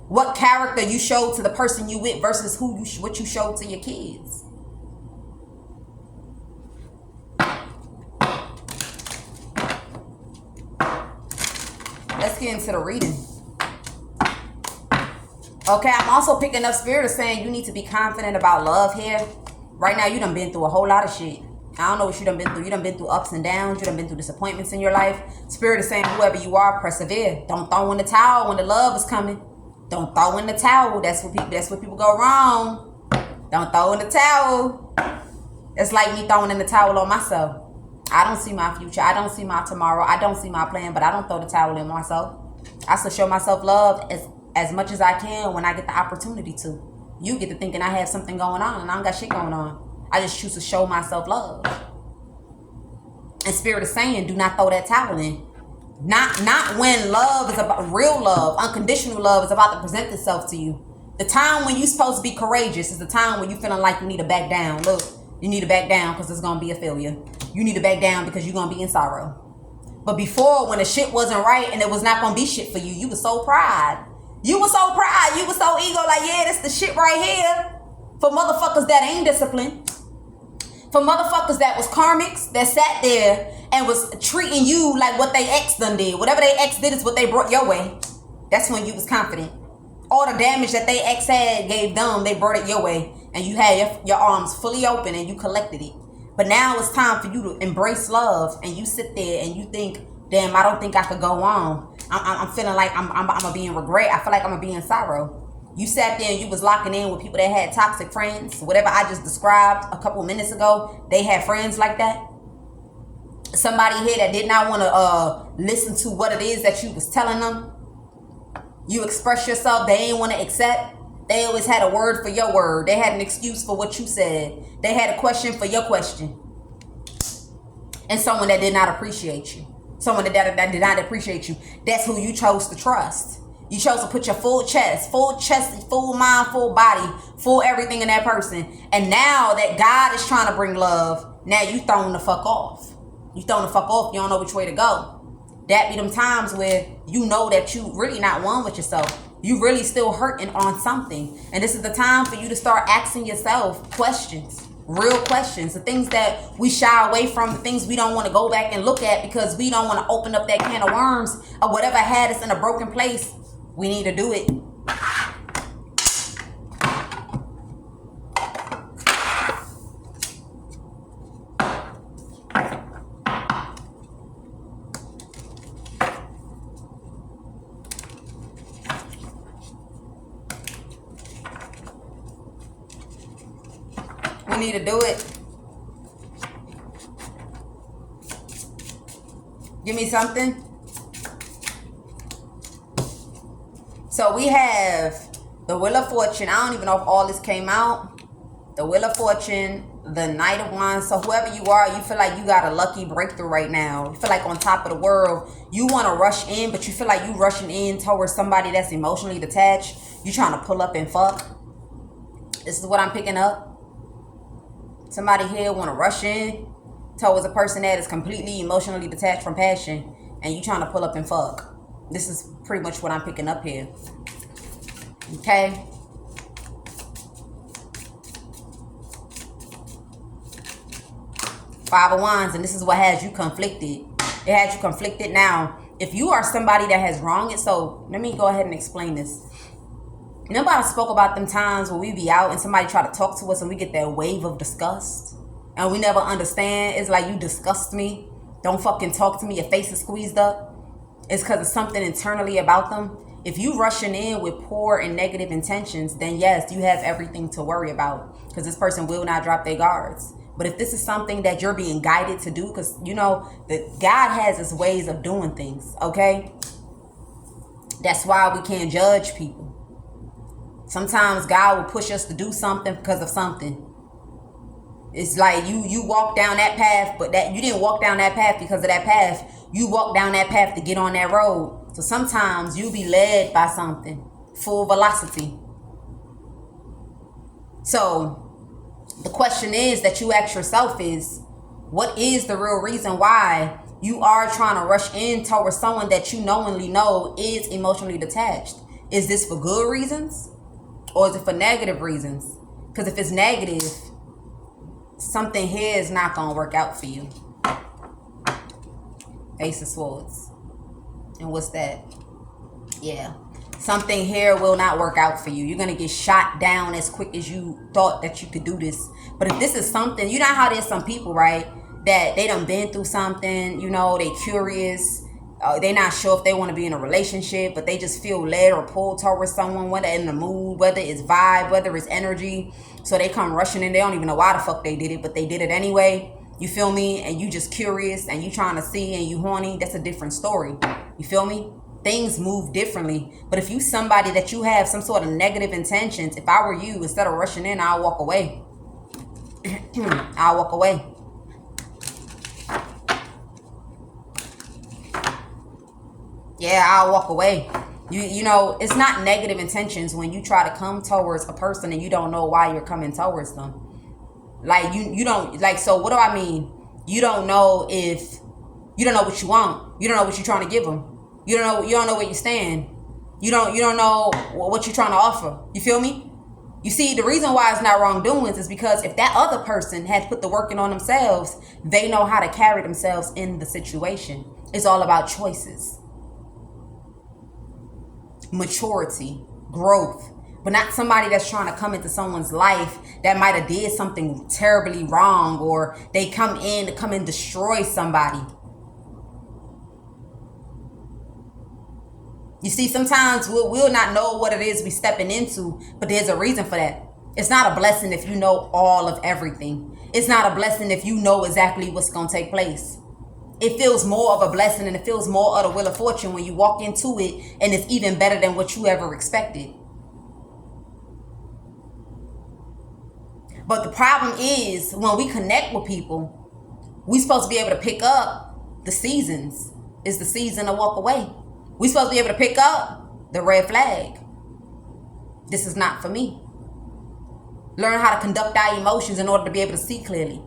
what character you showed to the person you with versus what you showed to your kids. Let's get into the reading. Okay, I'm also picking up spirit of saying you need to be confident about love here. Right now, you done been through a whole lot of shit. I don't know what you done been through. You done been through ups and downs. You done been through disappointments in your life. Spirit is saying whoever you are, persevere. Don't throw in the towel when the love is coming. Don't throw in the towel. That's what people go wrong. Don't throw in the towel. It's like me throwing in the towel on myself. I don't see my future. I don't see my tomorrow. I don't see my plan, but I don't throw the towel in myself. I still show myself love as much as I can when I get the opportunity to. You get to thinking I have something going on and I don't got shit going on. I just choose to show myself love. And spirit is saying, do not throw that towel in. Not when love is about real love, unconditional love is about to present itself to you. The time when you're supposed to be courageous is the time when you're feeling like you need to back down. Look, you need to back down because it's going to be a failure. You need to back down because you're going to be in sorrow. But before, when the shit wasn't right and it was not going to be shit for you, you were so proud. You were so proud. You were so ego, like, yeah, that's the shit right here. For motherfuckers that ain't disciplined. For motherfuckers that was karmics, that sat there and was treating you like what they ex done did. Whatever they ex did is what they brought your way. That's when you was confident. All the damage that they ex had gave them, they brought it your way. And you had your arms fully open and you collected it. But now it's time for you to embrace love. And you sit there and you think, damn, I don't think I could go on. I'm feeling like I'm going to be in regret. I feel like I'm going to be in sorrow. You sat there and you was locking in with people that had toxic friends. Whatever I just described a couple minutes ago, they had friends like that. Somebody here that did not want to listen to what it is that you was telling them. You express yourself, they ain't want to accept. They always had a word for your word. They had an excuse for what you said. They had a question for your question. And someone that did not appreciate you. Someone that did not appreciate you. That's who you chose to trust. You chose to put your full chest, full mind, full body, full everything in that person. And now that God is trying to bring love, now you throwing the fuck off. You throwing the fuck off. You don't know which way to go. That be them times where you know that you really not one with yourself. You really still hurting on something. And this is the time for you to start asking yourself questions. Real questions. The things that we shy away from. The things we don't want to go back and look at because we don't want to open up that can of worms or whatever had us in a broken place. We need to do it. We need to do it. Give me something. So we have the Wheel of Fortune. I don't even know if all this came out. The Wheel of Fortune, the Knight of Wands. So whoever you are, you feel like you got a lucky breakthrough right now. You feel like on top of the world. You want to rush in, but you feel like you rushing in towards somebody that's emotionally detached. You trying to pull up and fuck. This is what I'm picking up. Somebody here want to rush in towards a person that is completely emotionally detached from passion. And you trying to pull up and fuck. This is pretty much what I'm picking up here. Okay. Five of Wands, and this is what has you conflicted. It has you conflicted. Now, if you are somebody that has wronged it, so let me go ahead and explain this. Nobody spoke about them times where we be out and somebody try to talk to us and we get that wave of disgust. And we never understand. It's like, you disgust me. Don't fucking talk to me. Your face is squeezed up. It's because of something internally about them. If you rushing in with poor and negative intentions, then yes, you have everything to worry about. Because this person will not drop their guards. But if this is something that you're being guided to do, because you know that God has his ways of doing things, okay? That's why we can't judge people. Sometimes God will push us to do something because of something. It's like you walk down that path, but that you didn't walk down that path because of that path. You walk down that path to get on that road. So sometimes you'll be led by something. Full velocity. So the question is that you ask yourself is, what is the real reason why you are trying to rush in towards someone that you knowingly know is emotionally detached? Is this for good reasons? Or is it for negative reasons? Because if it's negative, something here is not going to work out for you. Ace of Swords. And what's that? Yeah. Something here will not work out for you. You're going to get shot down as quick as you thought that you could do this. But if this is something, you know how there's some people, right? That they done been through something, you know, they curious. They're not sure if they want to be in a relationship, but they just feel led or pulled towards someone, whether in the mood, whether it's vibe, whether it's energy. So they come rushing in. They don't even know why the fuck they did it, but they did it anyway. You feel me? And you just curious and you trying to see and you horny. That's a different story. You feel me? Things move differently. But if you somebody that you have some sort of negative intentions, if I were you, instead of rushing in, I'll walk away. I'll walk away. Yeah, I'll walk away. You know, it's not negative intentions when you try to come towards a person and you don't know why you're coming towards them. Like you don't like, so what do I mean? You don't know if you don't know what you want. You don't know what you're trying to give them. You don't know where you stand. You don't know what you're trying to offer. You feel me? You see, the reason why it's not wrongdoings is because if that other person had put the work in on themselves, they know how to carry themselves in the situation. It's all about choices. Maturity, growth, but not somebody that's trying to come into someone's life that might have did something terribly wrong, or they come in to come and destroy somebody. You see, sometimes we'll not know what it is we stepping into, but there's a reason for that. It's not a blessing if you know all of everything. It's not a blessing if you know exactly what's going to take place. It feels more of a blessing and it feels more of the wheel of fortune when you walk into it and it's even better than what you ever expected. But the problem is when we connect with people, we supposed to be able to pick up the seasons. It's the season to walk away. We supposed to be able to pick up the red flag. This is not for me. Learn how to conduct our emotions in order to be able to see clearly.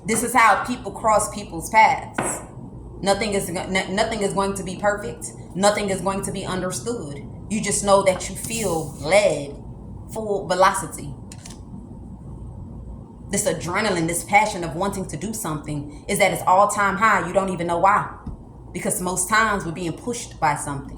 This is how people cross people's paths. Nothing is going to be perfect. Nothing is going to be understood. You just know that you feel led, full velocity. This adrenaline, this passion of wanting to do something is at its all-time high. You don't even know why. Because most times we're being pushed by something.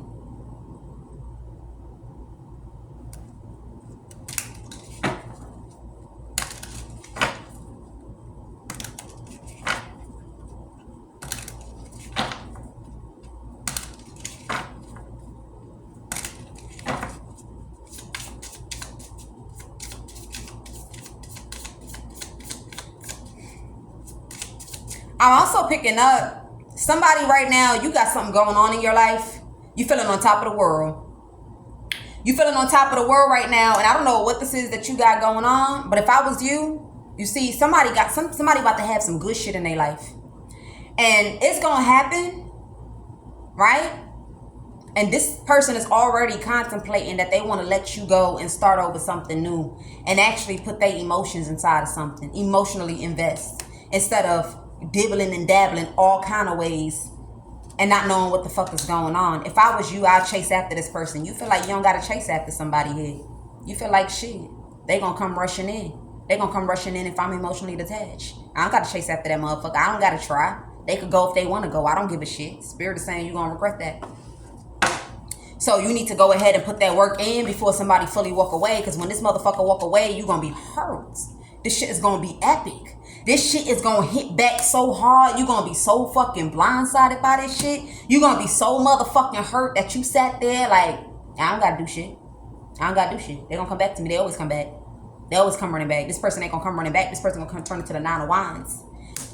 I'm also picking up somebody right now. You got something going on in your life. You feeling on top of the world. You feeling on top of the world right now. And I don't know what this is that you got going on. But if I was you see somebody about to have some good shit in their life. And it's going to happen. Right? And this person is already contemplating that they want to let you go and start over something new. And actually put their emotions inside of something. Emotionally invest. Instead of dibbling and dabbling all kind of ways and not knowing what the fuck is going on. If I was you, I'd chase after this person. You feel like you don't gotta chase after somebody here. You feel like shit. They gonna come rushing in. They gonna come rushing in if I'm emotionally detached. I don't gotta chase after that motherfucker. I don't gotta try. They could go if they want to go. I don't give a shit. Spirit is saying you're gonna regret that. So you need to go ahead and put that work in before somebody fully walk away. Because when this motherfucker walk away, you're gonna be hurt. This shit is gonna be epic. This shit is gonna hit back so hard. You're gonna be so fucking blindsided by this shit. You're gonna be so motherfucking hurt that you sat there like, I don't gotta do shit. I don't gotta do shit. They gonna come back to me. They always come back. They always come running back. This person ain't gonna come running back. This person gonna turn into the 9 of wands.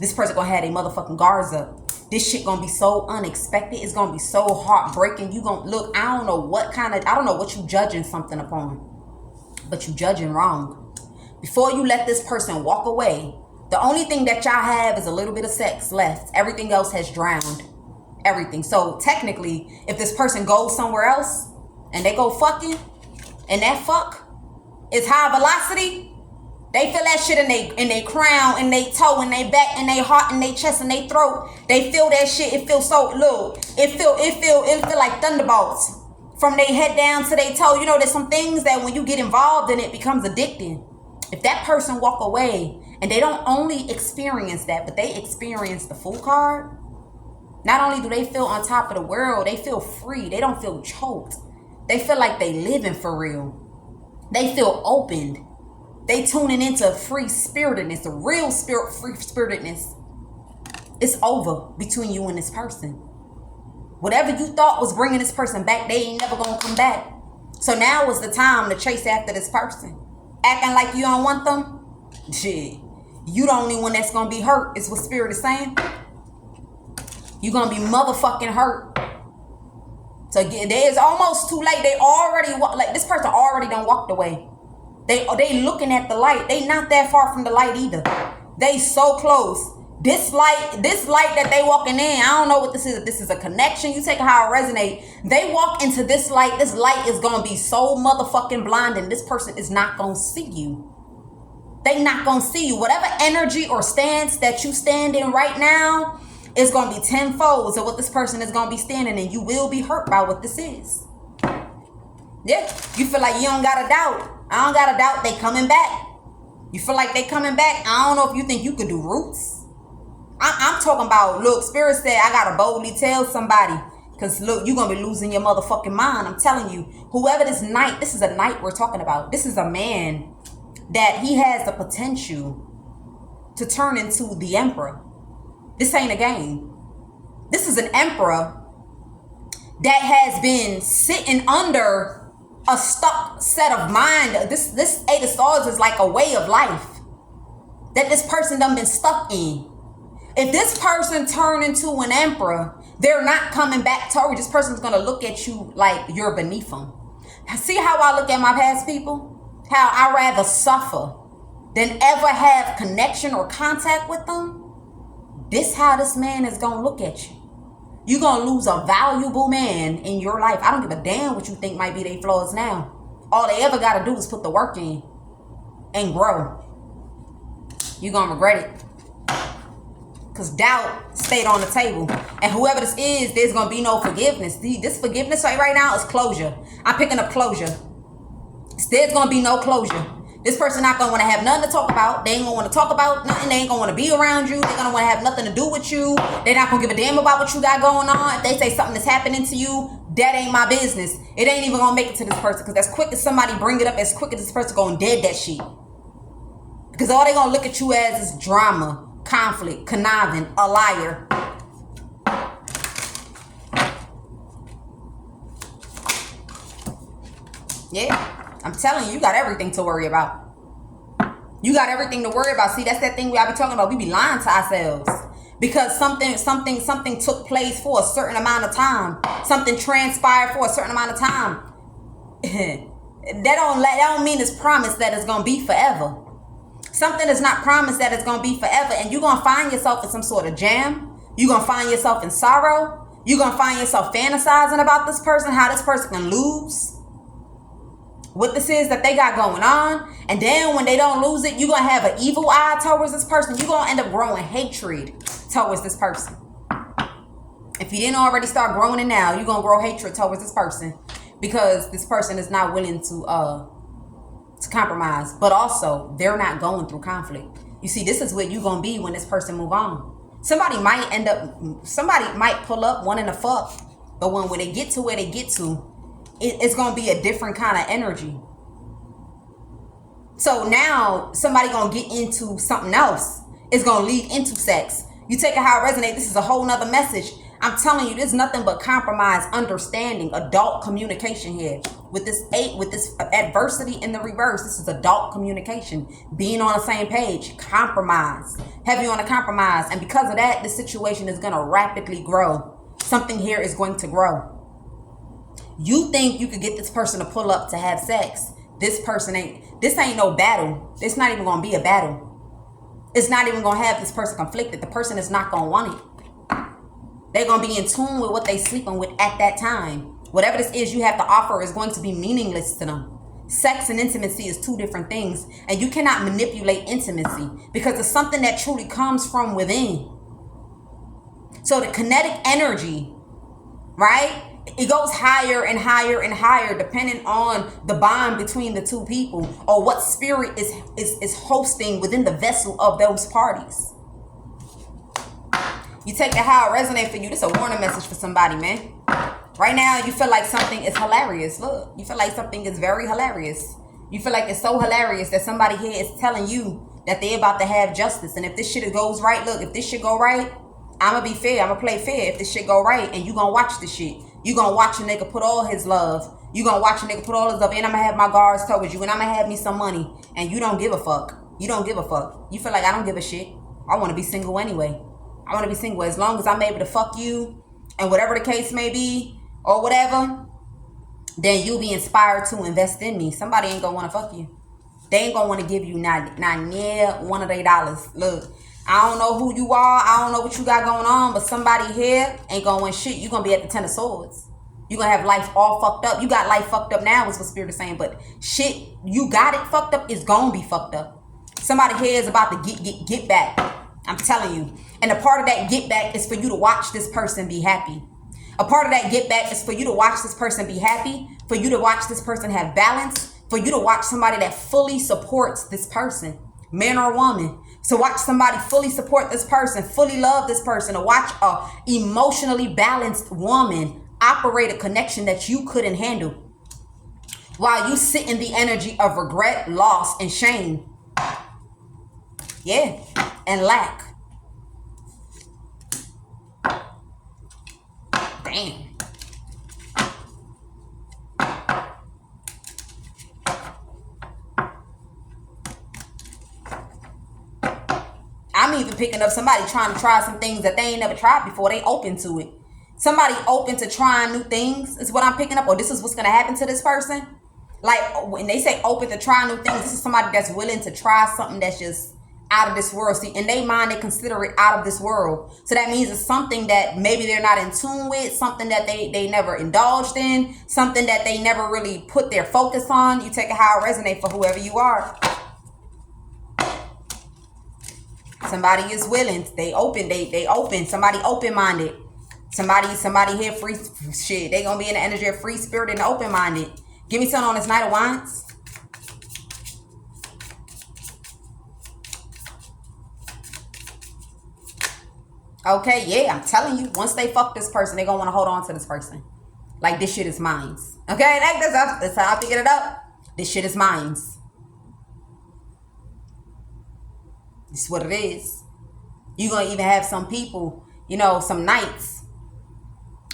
This person gonna have their motherfucking guards up. This shit gonna be so unexpected. It's gonna be so heartbreaking. You gonna look, I don't know what you judging something upon. But you judging wrong. Before you let this person walk away, the only thing that y'all have is a little bit of sex left. Everything else has drowned. Everything. So technically, if this person goes somewhere else and they go fucking, and that fuck is high velocity, they feel that shit in they crown, in they toe, in they back, in they heart, in they chest, in they throat. They feel that shit. It feels so low. It feel like thunderbolts from their head down to their toe. You know, there's some things that when you get involved in it becomes addicting. If that person walk away and they don't only experience that, but they experience the Fool card, not only do they feel on top of the world, they feel free. They don't feel choked. They feel like they living for real. They feel opened. They tuning into free spiritedness, the real free spiritedness. It's over between you and this person. Whatever you thought was bringing this person back, they ain't never gonna come back. So now is the time to chase after this person. Acting like you don't want them? Shit. You the only one that's gonna be hurt, is what Spirit is saying. You're gonna be motherfucking hurt. So it's almost too late. They already, like this person already done walked away. They looking at the light. They not that far from the light either. They so close. This light that they walking in, I don't know what this is. If this is a connection, you take how it resonate. They walk into this light. This light is going to be so motherfucking blinding. This person is not going to see you. They not going to see you. Whatever energy or stance that you stand in right now is going to be tenfold of what this person is going to be standing in. You will be hurt by what this is. Yeah. You feel like you don't got a doubt. I don't got a doubt they coming back. You feel like they coming back. I don't know if you think you could do roots. I'm talking about, look, Spirit said I gotta boldly tell somebody, because look, you're gonna be losing your motherfucking mind. I'm telling you, whoever this is a knight we're talking about. This is a man that he has the potential to turn into the emperor. This ain't a game. This is an emperor that has been sitting under a stuck set of mind. This 8 of Swords is like a way of life. that this person done been stuck in. If this person turn into an emperor, they're not coming back, Taurus. This person's going to look at you like you're beneath them. See how I look at my past people? How I rather suffer than ever have connection or contact with them? This how this man is going to look at you. You're going to lose a valuable man in your life. I don't give a damn what you think might be their flaws now. All they ever got to do is put the work in and grow. You're going to regret it. Because doubt stayed on the table. And whoever this is, there's going to be no forgiveness. This forgiveness right now is closure. I'm picking up closure. There's going to be no closure. This person not going to want to have nothing to talk about. They ain't going to want to talk about nothing. They ain't going to want to be around you. They're going to want to have nothing to do with you. They're not going to give a damn about what you got going on. If they say something is happening to you, that ain't my business. It ain't even going to make it to this person. Because as quick as somebody bring it up, as quick as this person going dead that shit. Because all they going to look at you as is drama. Conflict, conniving, a liar. Yeah, I'm telling you, you got everything to worry about. You got everything to worry about. See, that's that thing I be talking about. We be lying to ourselves because something took place for a certain amount of time. Something transpired for a certain amount of time. that don't mean it's promised that it's gonna be forever. Something is not promised that it's going to be forever. And you're going to find yourself in some sort of jam. You're going to find yourself in sorrow. You're going to find yourself fantasizing about this person, how this person can lose what this is that they got going on. And then when they don't lose it, you're going to have an evil eye towards this person. You're going to end up growing hatred towards this person. If you didn't already start growing it now, you're going to grow hatred towards this person because this person is not willing to compromise, but also they're not going through conflict. You see, this is where you're gonna be when this person move on. Somebody might pull up wanting to fuck, but when they get to where they get to, it's gonna be a different kind of energy. So now somebody gonna get into something else. It's gonna lead into sex. You take it how it resonates. This is a whole nother message. I'm telling you, there's nothing but compromise, understanding, adult communication here. With this adversity in the reverse, this is adult communication. Being on the same page, compromise. Heavy on a compromise. And because of that, this situation is going to rapidly grow. Something here is going to grow. You think you could get this person to pull up to have sex. This ain't no battle. It's not even going to be a battle. It's not even going to have this person conflicted. The person is not going to want it. They're going to be in tune with what they sleeping with at that time. Whatever this is you have to offer is going to be meaningless to them. Sex and intimacy is two different things. And you cannot manipulate intimacy because it's something that truly comes from within. So the kinetic energy, right? It goes higher and higher and higher depending on the bond between the two people or what spirit is hosting within the vessel of those parties. You take it how it resonates for you. This is a warning message for somebody, man. Right now, you feel like something is hilarious. Look, you feel like something is very hilarious. You feel like it's so hilarious that somebody here is telling you that they're about to have justice. And if this shit goes right, look, if this shit go right, I'm going to be fair. I'm going to play fair. If this shit go right, and you going to watch this shit. You going to watch a nigga put all his love. You going to watch a nigga put all his love. And I'm going to have my guards towards you. And I'm going to have me some money. And you don't give a fuck. You don't give a fuck. You feel like I don't give a shit. I want to be single anyway. I want to be single as long as I'm able to fuck you and whatever the case may be or whatever, then you'll be inspired to invest in me. Somebody ain't going to want to fuck you. They ain't going to want to give you not near one of their dollars. Look, I don't know who you are. I don't know what you got going on, but somebody here ain't going to win shit. You're going to be at the 10 of swords. You're going to have life all fucked up. You got life fucked up now is what Spirit is saying, but shit, you got it fucked up is going to be fucked up. Somebody here is about to get back. I'm telling you. And a part of that get back is for you to watch this person be happy. A part of that get back is for you to watch this person be happy, for you to watch this person have balance, for you to watch somebody that fully supports this person, man or woman. So watch somebody fully support this person, fully love this person, to watch a emotionally balanced woman operate a connection that you couldn't handle while you sit in the energy of regret, loss, and shame. Yeah, and lack. Damn. picking up somebody trying to try some things that they ain't never tried before. They open to it. Somebody open to trying new things is what I'm picking up. Or this is what's going to happen to this person. Like when they say open to try new things, this is somebody that's willing to try something that's just out of this world. See, in their mind, they consider it out of this world. So that means it's something that maybe they're not in tune with, something that they never indulged in, something that they never really put their focus on. You take it how it resonates for whoever you are. Somebody is willing. They open. They open. Somebody open-minded. Somebody here free shit. They gonna be in the energy of free spirit and open-minded. Give me something on this Knight of Wands. Okay, yeah, I'm telling you. Once they fuck this person, they gonna want to hold on to this person. Like, this shit is mine. Okay, that's how I figured it up. This shit is mine. This is what it is. You're gonna even have some people, some knights.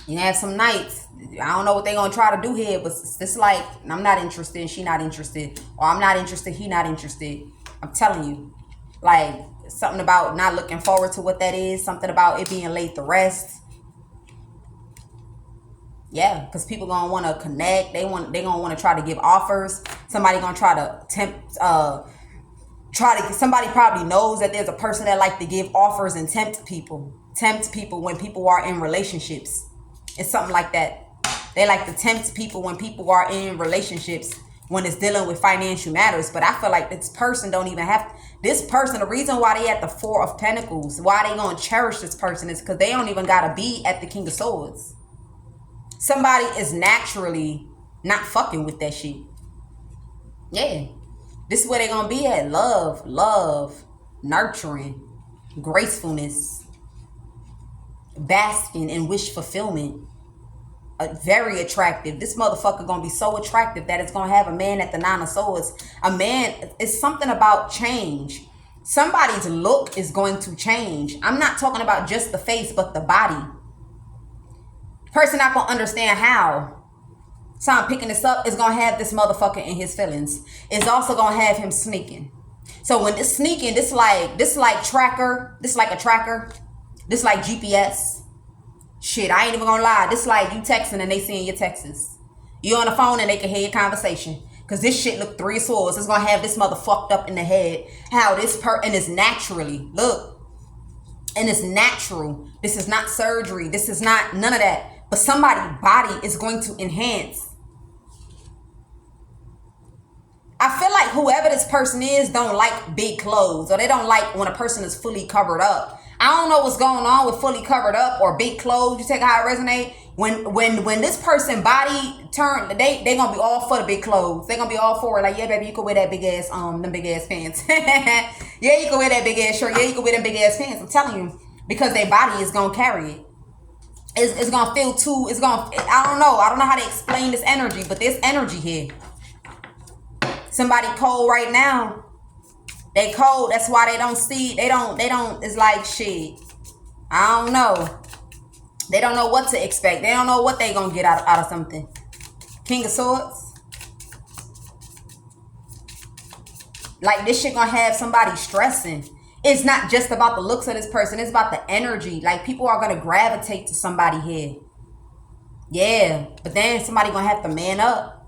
You have some knights. I don't know what they're gonna try to do here, but it's like, I'm not interested and she not interested. Or I'm not interested, he not interested. I'm telling you. Like, something about not looking forward to what that is. Something about it being laid to rest. Yeah, because people gonna want to connect. They gonna want to try to give offers. Somebody gonna try to tempt. Somebody probably knows that there's a person that like to give offers and tempt people when people are in relationships. It's something like that. They like to tempt people when people are in relationships, when it's dealing with financial matters. But I feel like this person don't even have this person. The reason why they at the Four of Pentacles, why they gonna cherish this person, is because they don't even gotta be at the King of Swords. Somebody is naturally not fucking with that shit. Yeah. This is where they're going to be at. Love, nurturing, gracefulness, basking in wish fulfillment. Very attractive. This motherfucker going to be so attractive that it's going to have a man at the Nine of Swords. A man, it's something about change. Somebody's look is going to change. I'm not talking about just the face, but the body. Person not going to understand how. So I'm picking this up. It's going to have this motherfucker in his feelings. It's also going to have him sneaking. So when this sneaking, this like tracker. This like a tracker. This like GPS. Shit, I ain't even going to lie. This like you texting and they seeing your texts. You on the phone and they can hear your conversation. Because this shit look Three of Swords. It's going to have this mother fucked up in the head. How this and it's naturally. Look. And it's natural. This is not surgery. This is not none of that. But somebody's body is going to enhance. I feel like whoever this person is don't like big clothes, or they don't like when a person is fully covered up. I don't know what's going on with fully covered up or big clothes. You take how it resonate. When this person body turn, they gonna be all for the big clothes. They gonna be all for it. Like, yeah, baby, you can wear that big ass them big ass pants. Yeah, you can wear that big ass shirt. Yeah, you can wear them big ass pants. I'm telling you, because their body is gonna carry it. It's gonna feel too. It's gonna. I don't know how to explain this energy, but there's energy here. Somebody cold right now. They cold. That's why they don't see. They don't. It's like shit. I don't know. They don't know what to expect. They don't know what they gonna get out of something. King of Swords. Like, this shit gonna have somebody stressing. It's not just about the looks of this person. It's about the energy. Like, people are gonna gravitate to somebody here. Yeah, but then somebody gonna have to man up.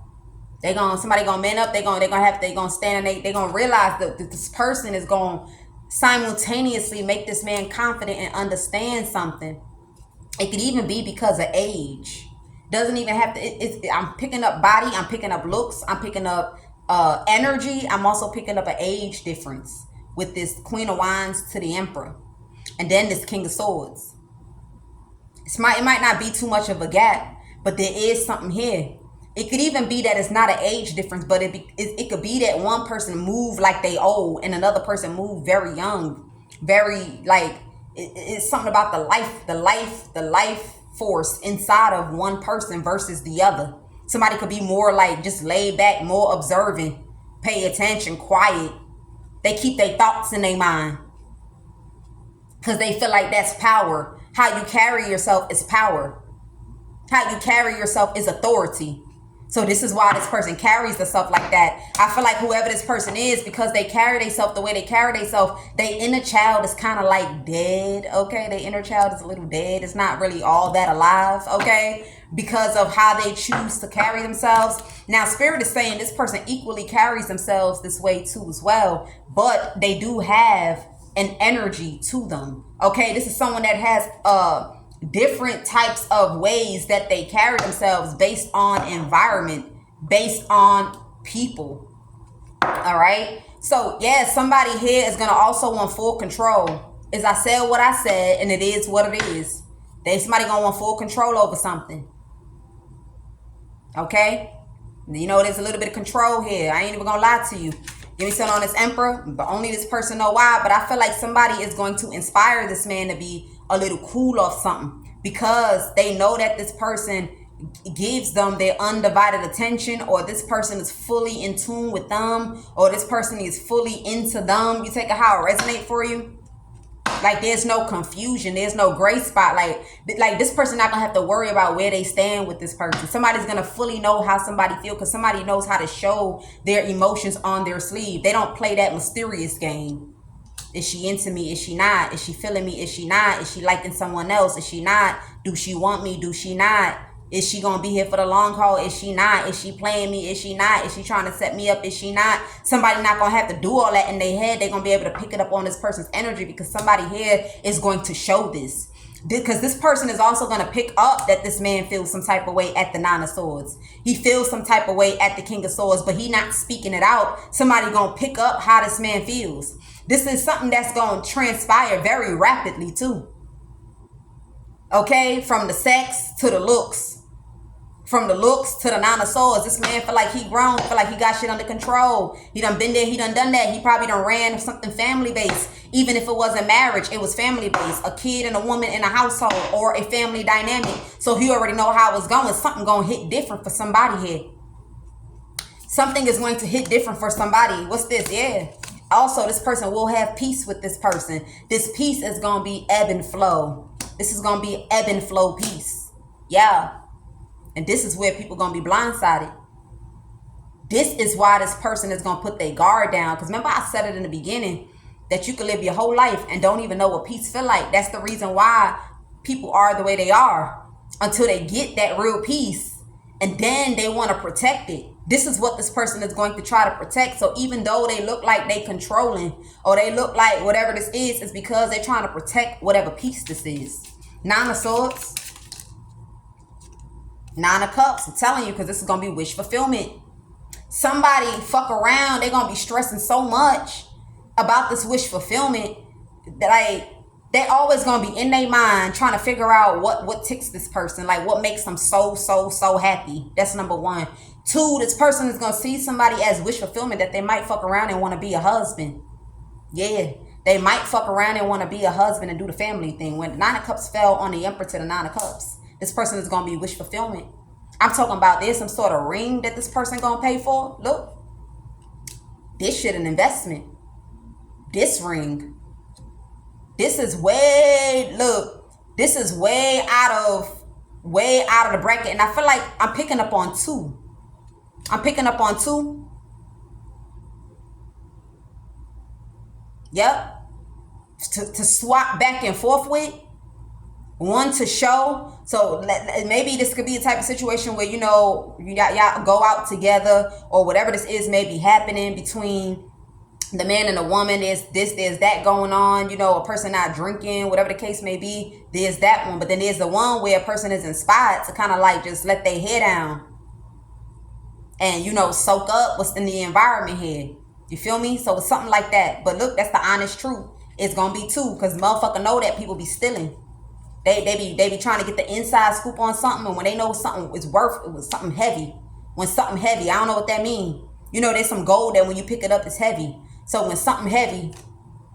Somebody gonna man up. They gonna stand and they gonna realize that this person is gonna simultaneously make this man confident and understand something. It could even be because of age. Doesn't even have to. I'm picking up body. I'm picking up looks. I'm picking up energy. I'm also picking up an age difference with this Queen of Wands to the Emperor, and then this King of Swords. It might not be too much of a gap, but there is something here. It could even be that it's not an age difference, but it could be that one person move like they old and another person move very young, very like it's something about the life force inside of one person versus the other. Somebody could be more like just laid back, more observant, pay attention, quiet. They keep their thoughts in their mind because they feel like that's power. How you carry yourself is power. How you carry yourself is authority. So this is why this person carries themselves like that. I feel like whoever this person is, because they carry themselves the way they carry themselves, their inner child is kind of like dead, okay? Their inner child is a little dead. It's not really all that alive, okay? Because of how they choose to carry themselves. Now, Spirit is saying this person equally carries themselves this way too as well, but they do have an energy to them, okay? This is someone that has different types of ways that they carry themselves based on environment, based on people. All right. So yeah, somebody here is gonna also want full control. As I said what I said, and it is what it is. Somebody gonna want full control over something. Okay. You know, there's a little bit of control here. I ain't even gonna lie to you. Give me something on this Emperor, but only this person know why. But I feel like somebody is going to inspire this man to be a little cool off something, because they know that this person gives them their undivided attention, or this person is fully in tune with them, or this person is fully into them. You take it how it resonate for you. Like there's no confusion, there's no gray spot. Like this person not gonna have to worry about where they stand with this person. Somebody's gonna fully know how somebody feel, because somebody knows how to show their emotions on their sleeve. They don't play that mysterious game. Is she into me? Is she not? Is she feeling me? Is she not? Is she liking someone else? Is she not? Do she want me? Do she not? Is she going to be here for the long haul? Is she not? Is she playing me? Is she not? Is she trying to set me up? Is she not? Somebody not going to have to do all that in their head. They're going to be able to pick it up on this person's energy, because somebody here is going to show this. Because this person is also going to pick up that this man feels some type of way at the Nine of Swords. He feels some type of way at the King of Swords, but he not speaking it out. Somebody going to pick up how this man feels. This is something that's going to transpire very rapidly too. Okay? From the sex to the looks. From the looks to the Nine of Swords. This man feel like he grown. Feel like he got shit under control. He done been there. He done that. He probably done ran something family based. Even if it wasn't marriage, it was family based. A kid and a woman in a household, or a family dynamic. So he already know how it's going. Something going to hit different for somebody here. Something is going to hit different for somebody. What's this? Yeah. Also, this person will have peace with this person. This peace is going to be ebb and flow. This is going to be ebb and flow peace. Yeah. And this is where people going to be blindsided. This is why this person is going to put their guard down. Because remember, I said it in the beginning, that you can live your whole life and don't even know what peace feel like. That's the reason why people are the way they are, until they get that real peace. And then they want to protect it. This is what this person is going to try to protect. So even though they look like they controlling, or they look like whatever this is, it's because they're trying to protect whatever peace this is. Nine of Swords. Nine of Cups. I'm telling you, because this is going to be wish fulfillment. Somebody fuck around. They're going to be stressing so much about this wish fulfillment that they always going to be in their mind trying to figure out what ticks this person. Like what makes them so happy. That's number one. Two, this person is going to see somebody as wish fulfillment, that they might fuck around and want to be a husband. Yeah, they might fuck around and want to be a husband and do the family thing. When the Nine of Cups fell on the Emperor to the Nine of Cups, this person is going to be wish fulfillment. I'm talking about there's some sort of ring that this person going to pay for. Look, this shit an investment. This ring. This is way out of the bracket. And I feel like I'm picking up on two. Yep. To swap back and forth with. One to show. So maybe this could be a type of situation where, you know, y'all go out together, or whatever this is may be happening between the man and the woman. There's that going on, you know, a person not drinking, whatever the case may be. There's that one. But then there's the one where a person is inspired to kind of like just let their hair down and, you know, soak up what's in the environment here. You feel me? So it's something like that. But look, that's the honest truth. It's gonna be two, because motherfucker know that people be stealing. They be trying to get the inside scoop on something, and when they know something is worth, it was something heavy. When something heavy, I don't know what that means. You know, there's some gold that when you pick it up, it's heavy. So when something heavy,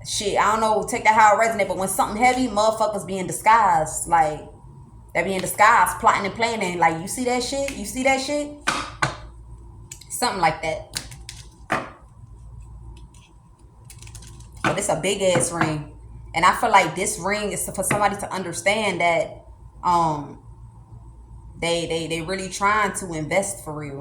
shit, I don't know, take that how it resonates, but when something heavy, motherfuckers be in disguise. Like, they be in disguise, plotting and planning. Like, you see that shit? You see that shit? Something like that. But it's a big ass ring. And I feel like this ring is for somebody to understand that They really trying to invest for real.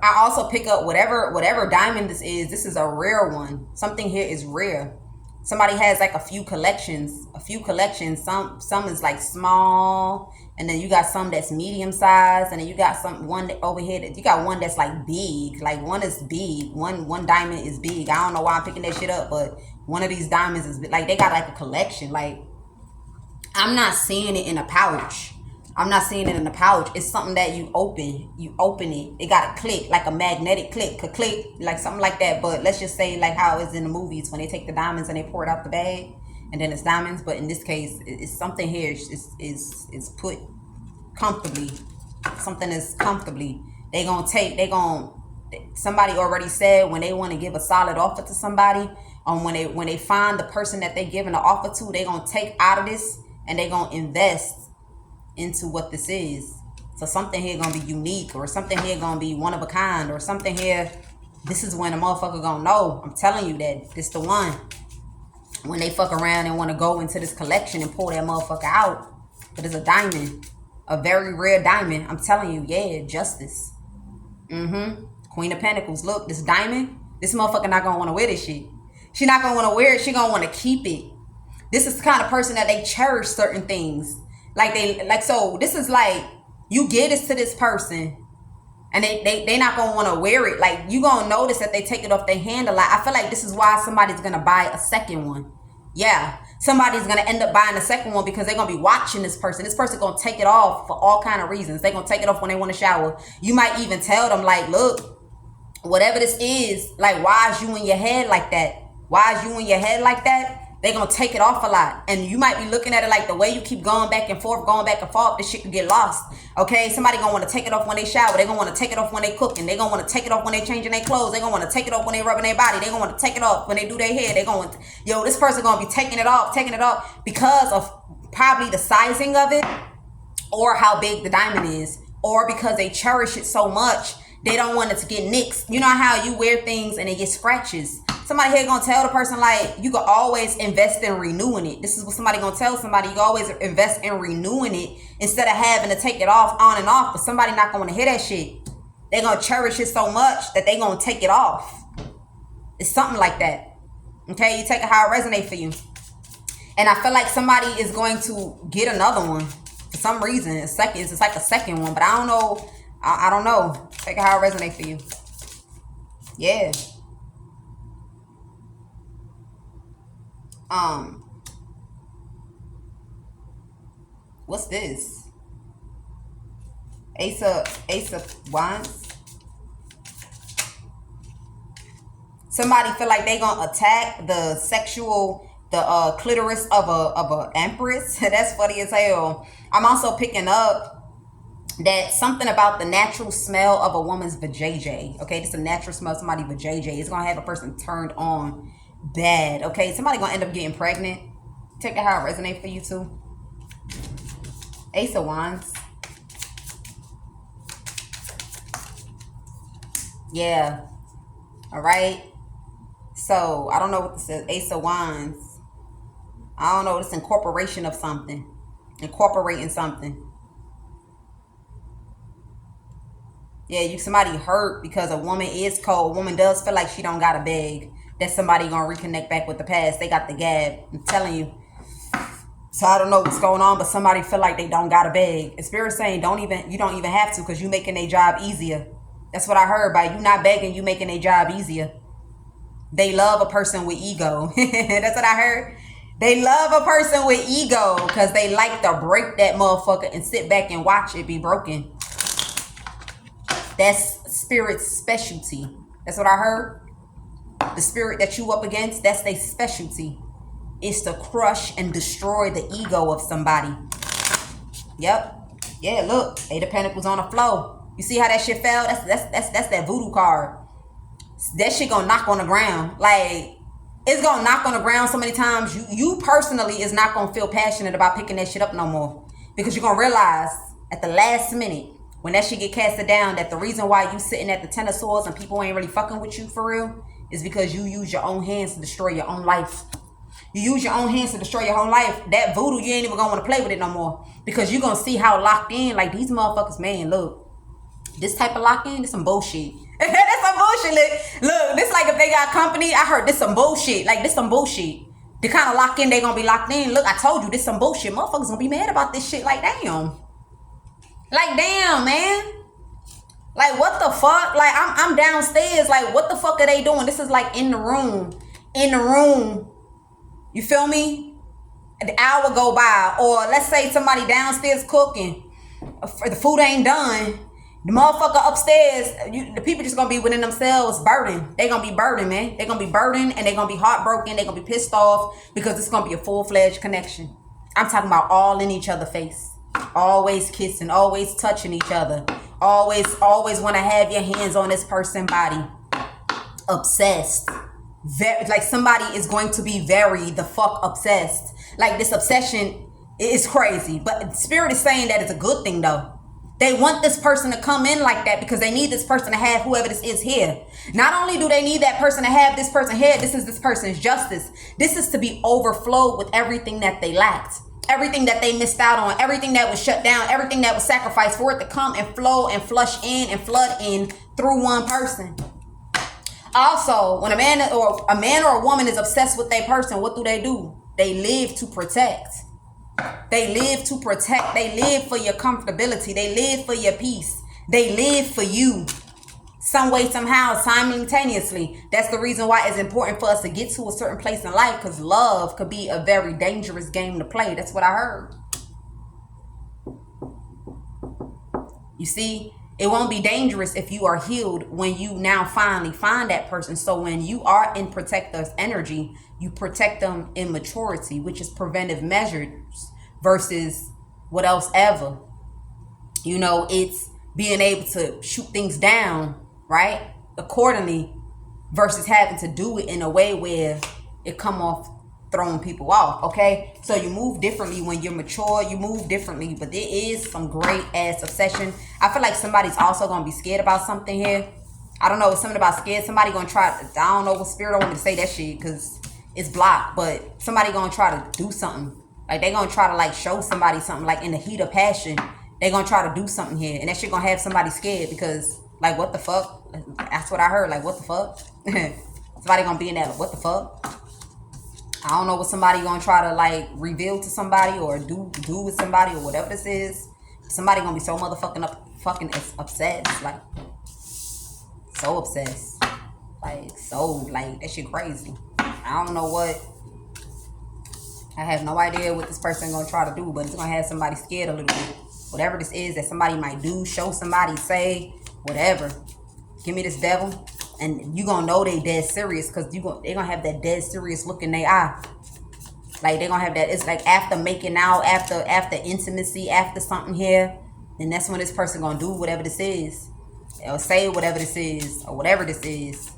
I also pick up whatever diamond this is. This is a rare one. Something here is rare. Somebody has like a few collections. Some is like small, and then you got some that's medium size, and then you got one that over here that you got one that's like big. Like one is big. One diamond is big. I don't know why I'm picking that shit up, but one of these diamonds is like they got like a collection. Like I'm not seeing it in a pouch. It's something that you open it. It got a click, like a magnetic click, like something like that. But let's just say like how it's in the movies when they take the diamonds and they pour it out the bag, and then it's diamonds. But in this case, it's something here is put comfortably. Something is comfortably. Somebody already said when they want to give a solid offer to somebody, when they find the person that they giving the offer to, they gonna take out of this and they gonna invest into what this is. So something here gonna be unique, or something here gonna be one of a kind, or something here, this is when a motherfucker gonna know. I'm telling you that this the one. When they fuck around and want to go into this collection and pull that motherfucker out. But it's a diamond, a very rare diamond. I'm telling you, yeah, justice. Queen of Pentacles. Look, this diamond, this motherfucker not gonna want to wear this shit. She not gonna want to wear it. She gonna want to keep it. This is the kind of person that they cherish certain things. So this is like, you get this to this person and they not gonna want to wear it. Like, you gonna notice that they take it off their hand a lot. I feel like this is why somebody's gonna buy a second one. Yeah, somebody's gonna end up buying a second one because they're gonna be watching this person. This person gonna take it off for all kind of reasons. They're gonna take it off when they want to shower. You might even tell them like, look, whatever this is, like, why is you in your head like that? They're going to take it off a lot. And you might be looking at it like the way you keep going back and forth, this shit could get lost. Okay? Somebody going to want to take it off when they shower. They're going to want to take it off when they cooking. They're going to want to take it off when they changing their clothes. They're going to want to take it off when they rubbing their body. They're going to want to take it off when they do their hair. They're going to, this person going to be taking it off because of probably the sizing of it, or how big the diamond is, or because they cherish it so much. They don't want it to get nicks. You know how you wear things and it gets scratches. Somebody here gonna tell the person like, you can always invest in renewing it. This is what somebody gonna tell somebody. You can always invest in renewing it instead of having to take it off on and off. But somebody not gonna hear that shit. They're gonna cherish it so much that they gonna take it off. It's something like that. Okay, you take it how it resonates for you. And I feel like somebody is going to get another one for some reason. It's like a second one, but I don't know. I don't know. Take it how it resonates for you. Yeah. What's this? Ace of Wands. Somebody feel like they gonna attack the clitoris of a empress. That's funny as hell. I'm also picking up that something about the natural smell of a woman's vajayjay. Okay, this is a natural smell of somebody's vajayjay. It's gonna have a person turned on bad. Okay, somebody gonna end up getting pregnant. Take it how it resonates for you too. Ace of Wands. Yeah. All right. So I don't know what this is. Ace of Wands. I don't know. It's incorporation of something. Incorporating something. Yeah, somebody hurt because a woman is cold. A woman does feel like she don't got a beg. That somebody gonna reconnect back with the past. They got the gab. I'm telling you. So I don't know what's going on, but somebody feel like they don't got a beg. And Spirit saying you don't even have to, because you making their job easier. That's what I heard. By you not begging, you making their job easier. They love a person with ego. That's what I heard. They love a person with ego because they like to break that motherfucker and sit back and watch it be broken. That's Spirit's specialty. That's what I heard. The spirit that you up against, that's their specialty. Is to crush and destroy the ego of somebody. Yep. Yeah, look. Eight of Pentacles on the floor. You see how that shit fell? That's that voodoo card. That shit gonna knock on the ground. Like, it's gonna knock on the ground so many times. You personally is not gonna feel passionate about picking that shit up no more. Because you're gonna realize at the last minute, when that shit get casted down, that the reason why you sitting at the Ten of Swords and people ain't really fucking with you for real is because you use your own hands to destroy your own life. You use your own hands to destroy your whole life. That voodoo, you ain't even gonna want to play with it no more. Because you're gonna see how locked in, like these motherfuckers, man, look. This type of lock in, this some bullshit. That's some bullshit. Look, this like if they got company, I heard this some bullshit. Like this some bullshit. The kind of lock in they gonna be locked in. Look, I told you this some bullshit. Motherfuckers gonna be mad about this shit. Like damn. Like damn, man. Like what the fuck? Like I'm downstairs. Like what the fuck are they doing? This is like in the room. In the room. You feel me? An hour go by, or let's say somebody downstairs cooking. The food ain't done. The motherfucker upstairs, the people just gonna be within themselves burdened. They gonna be burdened, man. They gonna be burdened and they gonna be heartbroken. They gonna be pissed off because it's gonna be a full-fledged connection. I'm talking about all in each other's face. Always kissing, always touching each other. Always want to have your hands on this person's body. Obsessed. Like somebody is going to be very the fuck obsessed. Like this obsession is crazy. But Spirit is saying that it's a good thing though. They want this person to come in like that because they need this person to have whoever this is here. Not only do they need that person to have this person here, this is this person's justice. This is to be overflowed with everything that they lacked. Everything that they missed out on. Everything that was shut down. Everything that was sacrificed for it to come and flow and flush in and flood in through one person. Also, when a man or a woman is obsessed with their person, what do? They live to protect. They live to protect. They live for your comfortability. They live for your peace. They live for you. Some way, somehow, simultaneously. That's the reason why it's important for us to get to a certain place in life, because love could be a very dangerous game to play. That's what I heard. You see, it won't be dangerous if you are healed when you now finally find that person. So when you are in protector's energy, you protect them in maturity, which is preventive measures versus what else ever. You know, it's being able to shoot things down, right, accordingly, versus having to do it in a way where it come off throwing people off. Okay, so you move differently when you're mature. You move differently, but there is some great ass obsession. I feel like somebody's also gonna be scared about something here. I don't know, it's something about scared. Somebody gonna try. I don't know what spirit. I want me to say that shit because it's blocked. But somebody gonna try to do something. Like they gonna try to like show somebody something. Like in the heat of passion, they gonna try to do something here, and that shit gonna have somebody scared because like what the fuck? That's what I heard. Like what the fuck? Somebody gonna be in that. Like, what the fuck? I don't know what somebody gonna try to like reveal to somebody or do with somebody or whatever this is. Somebody gonna be so fucking obsessed, like so obsessed, like so like that shit crazy. I don't know what. I have no idea what this person gonna try to do, but it's gonna have somebody scared a little bit. Whatever this is that somebody might do, show somebody, say, whatever. Give me this devil. And you gonna know they dead serious because they gonna have that dead serious look in their eye. Like they gonna have that. It's like after making out, after intimacy, after something here, then that's when this person gonna do whatever this is, or say whatever this is, or whatever this is.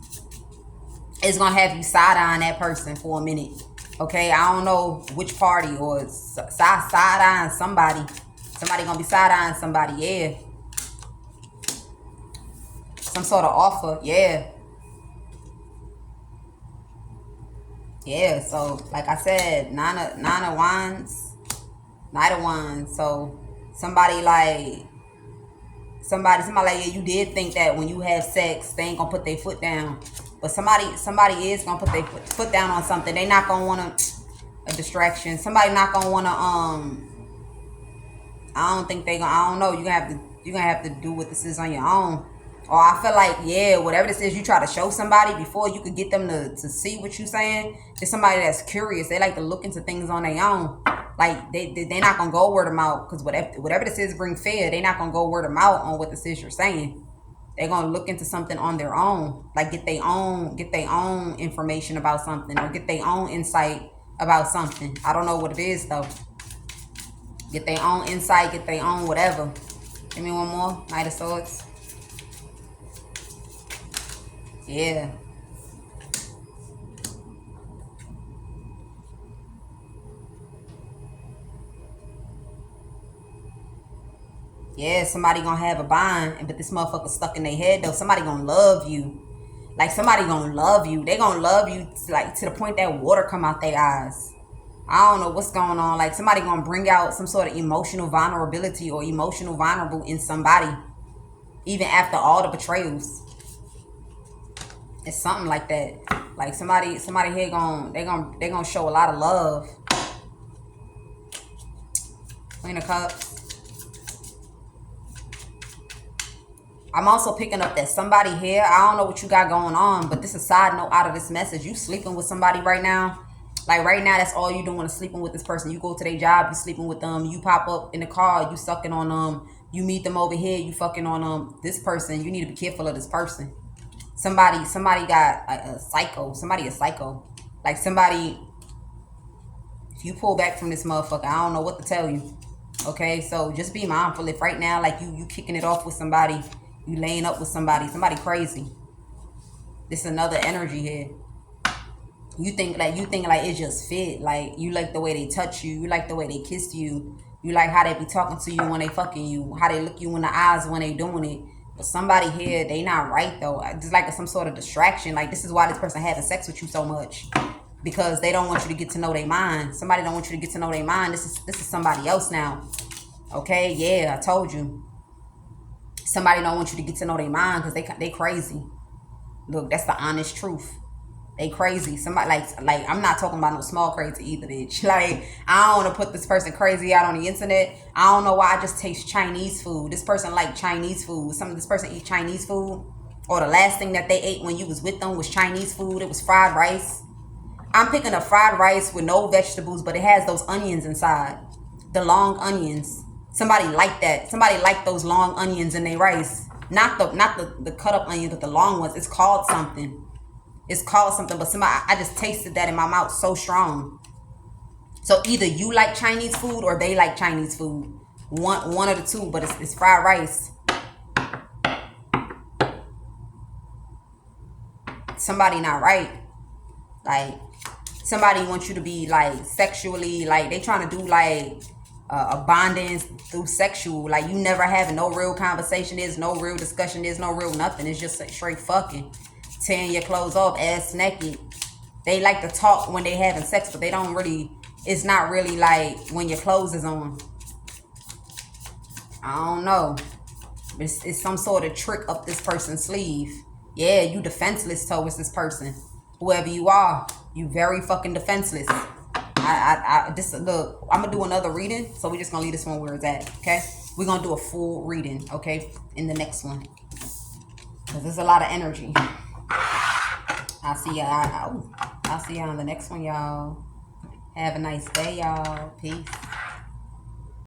It's gonna have you side-eyeing that person for a minute. Okay, I don't know which party or side-eyeing somebody. Somebody gonna be side-eyeing somebody. Yeah. Some sort of offer. Yeah. Yeah, so like I said, nine of wands, knight of wands. So somebody like yeah, you did think that when you have sex, they ain't gonna put their foot down. But somebody is gonna put their foot down on something. They not gonna wanna a distraction. Somebody not gonna wanna I don't think they gonna. I don't know. You're gonna have to do what this is on your own. Or I feel like, yeah, whatever this is, you try to show somebody before you could get them to see what you're saying. Just somebody that's curious. They like to look into things on their own. Like they're not gonna go word of mouth because whatever this is bring fear. They're not gonna go word of mouth on what this is you're saying. They're gonna look into something on their own. Like get their own information about something or get their own insight about something. I don't know what it is though. Get their own insight, get their own whatever. Give me one more. Knight of Swords. Yeah. Yeah, somebody gonna have a bind, but this motherfucker stuck in their head though. Somebody gonna love you. Like somebody gonna love you. They gonna love you like to the point that water come out their eyes. I don't know what's going on. Like somebody gonna bring out some sort of emotional vulnerability or emotional vulnerable in somebody, even after all the betrayals. It's something like that. Like somebody here they gonna show a lot of love. Queen of Cups. I'm also picking up that somebody here, I don't know what you got going on, but this is a side note out of this message. You sleeping with somebody right now. Like right now, that's all you doing is sleeping with this person. You go to their job, you sleeping with them. You pop up in the car, you sucking on them. You meet them over here, you fucking on them. This person, you need to be careful of this person. Somebody got a psycho. Somebody is psycho. Like somebody, if you pull back from this motherfucker, I don't know what to tell you. Okay, so just be mindful. If right now, like you kicking it off with somebody, you laying up with somebody crazy. This is another energy here. You think like it just fit. Like you like the way they touch you. You like the way they kiss you. You like how they be talking to you when they fucking you. How they look you in the eyes when they doing it. But somebody here, they not right though. Just like some sort of distraction. Like this is why this person having sex with you so much. Because they don't want you to get to know their mind. Somebody don't want you to get to know their mind. This is somebody else now. Okay, yeah, I told you. Somebody don't want you to get to know their mind because they crazy. Look, that's the honest truth. They crazy. Somebody like I'm not talking about no small crazy either, bitch. Like I don't want to put this person crazy out on the internet. I don't know why I just taste Chinese food. This person like Chinese food. This person eat Chinese food, or the last thing that they ate when you was with them was Chinese food. It was fried rice. I'm picking up fried rice with no vegetables, but it has those onions inside, the long onions. Somebody like that. Somebody like those long onions in their rice. Not the cut up onions, but the long ones. It's called something. But somebody, I just tasted that in my mouth so strong. So either you like Chinese food or they like Chinese food. One of the two, but it's fried rice. Somebody not right. Like somebody wants you to be like sexually, like they trying to do like a bonding through sexual. Like you never having no real conversation. There's no real discussion. There's no real nothing. It's just straight fucking. Tearing your clothes off, ass naked. They like to talk when they having sex, but they don't really, it's not really like when your clothes is on. I don't know. It's some sort of trick up this person's sleeve. Yeah, you defenseless towards this person. Whoever you are, you very fucking defenseless. Look, I'm gonna do another reading, so we're just gonna leave this one where it's at, okay? We're gonna do a full reading, okay, in the next one. Because there's a lot of energy. I'll see y'all on the next one, y'all. Have a nice day, y'all. Peace.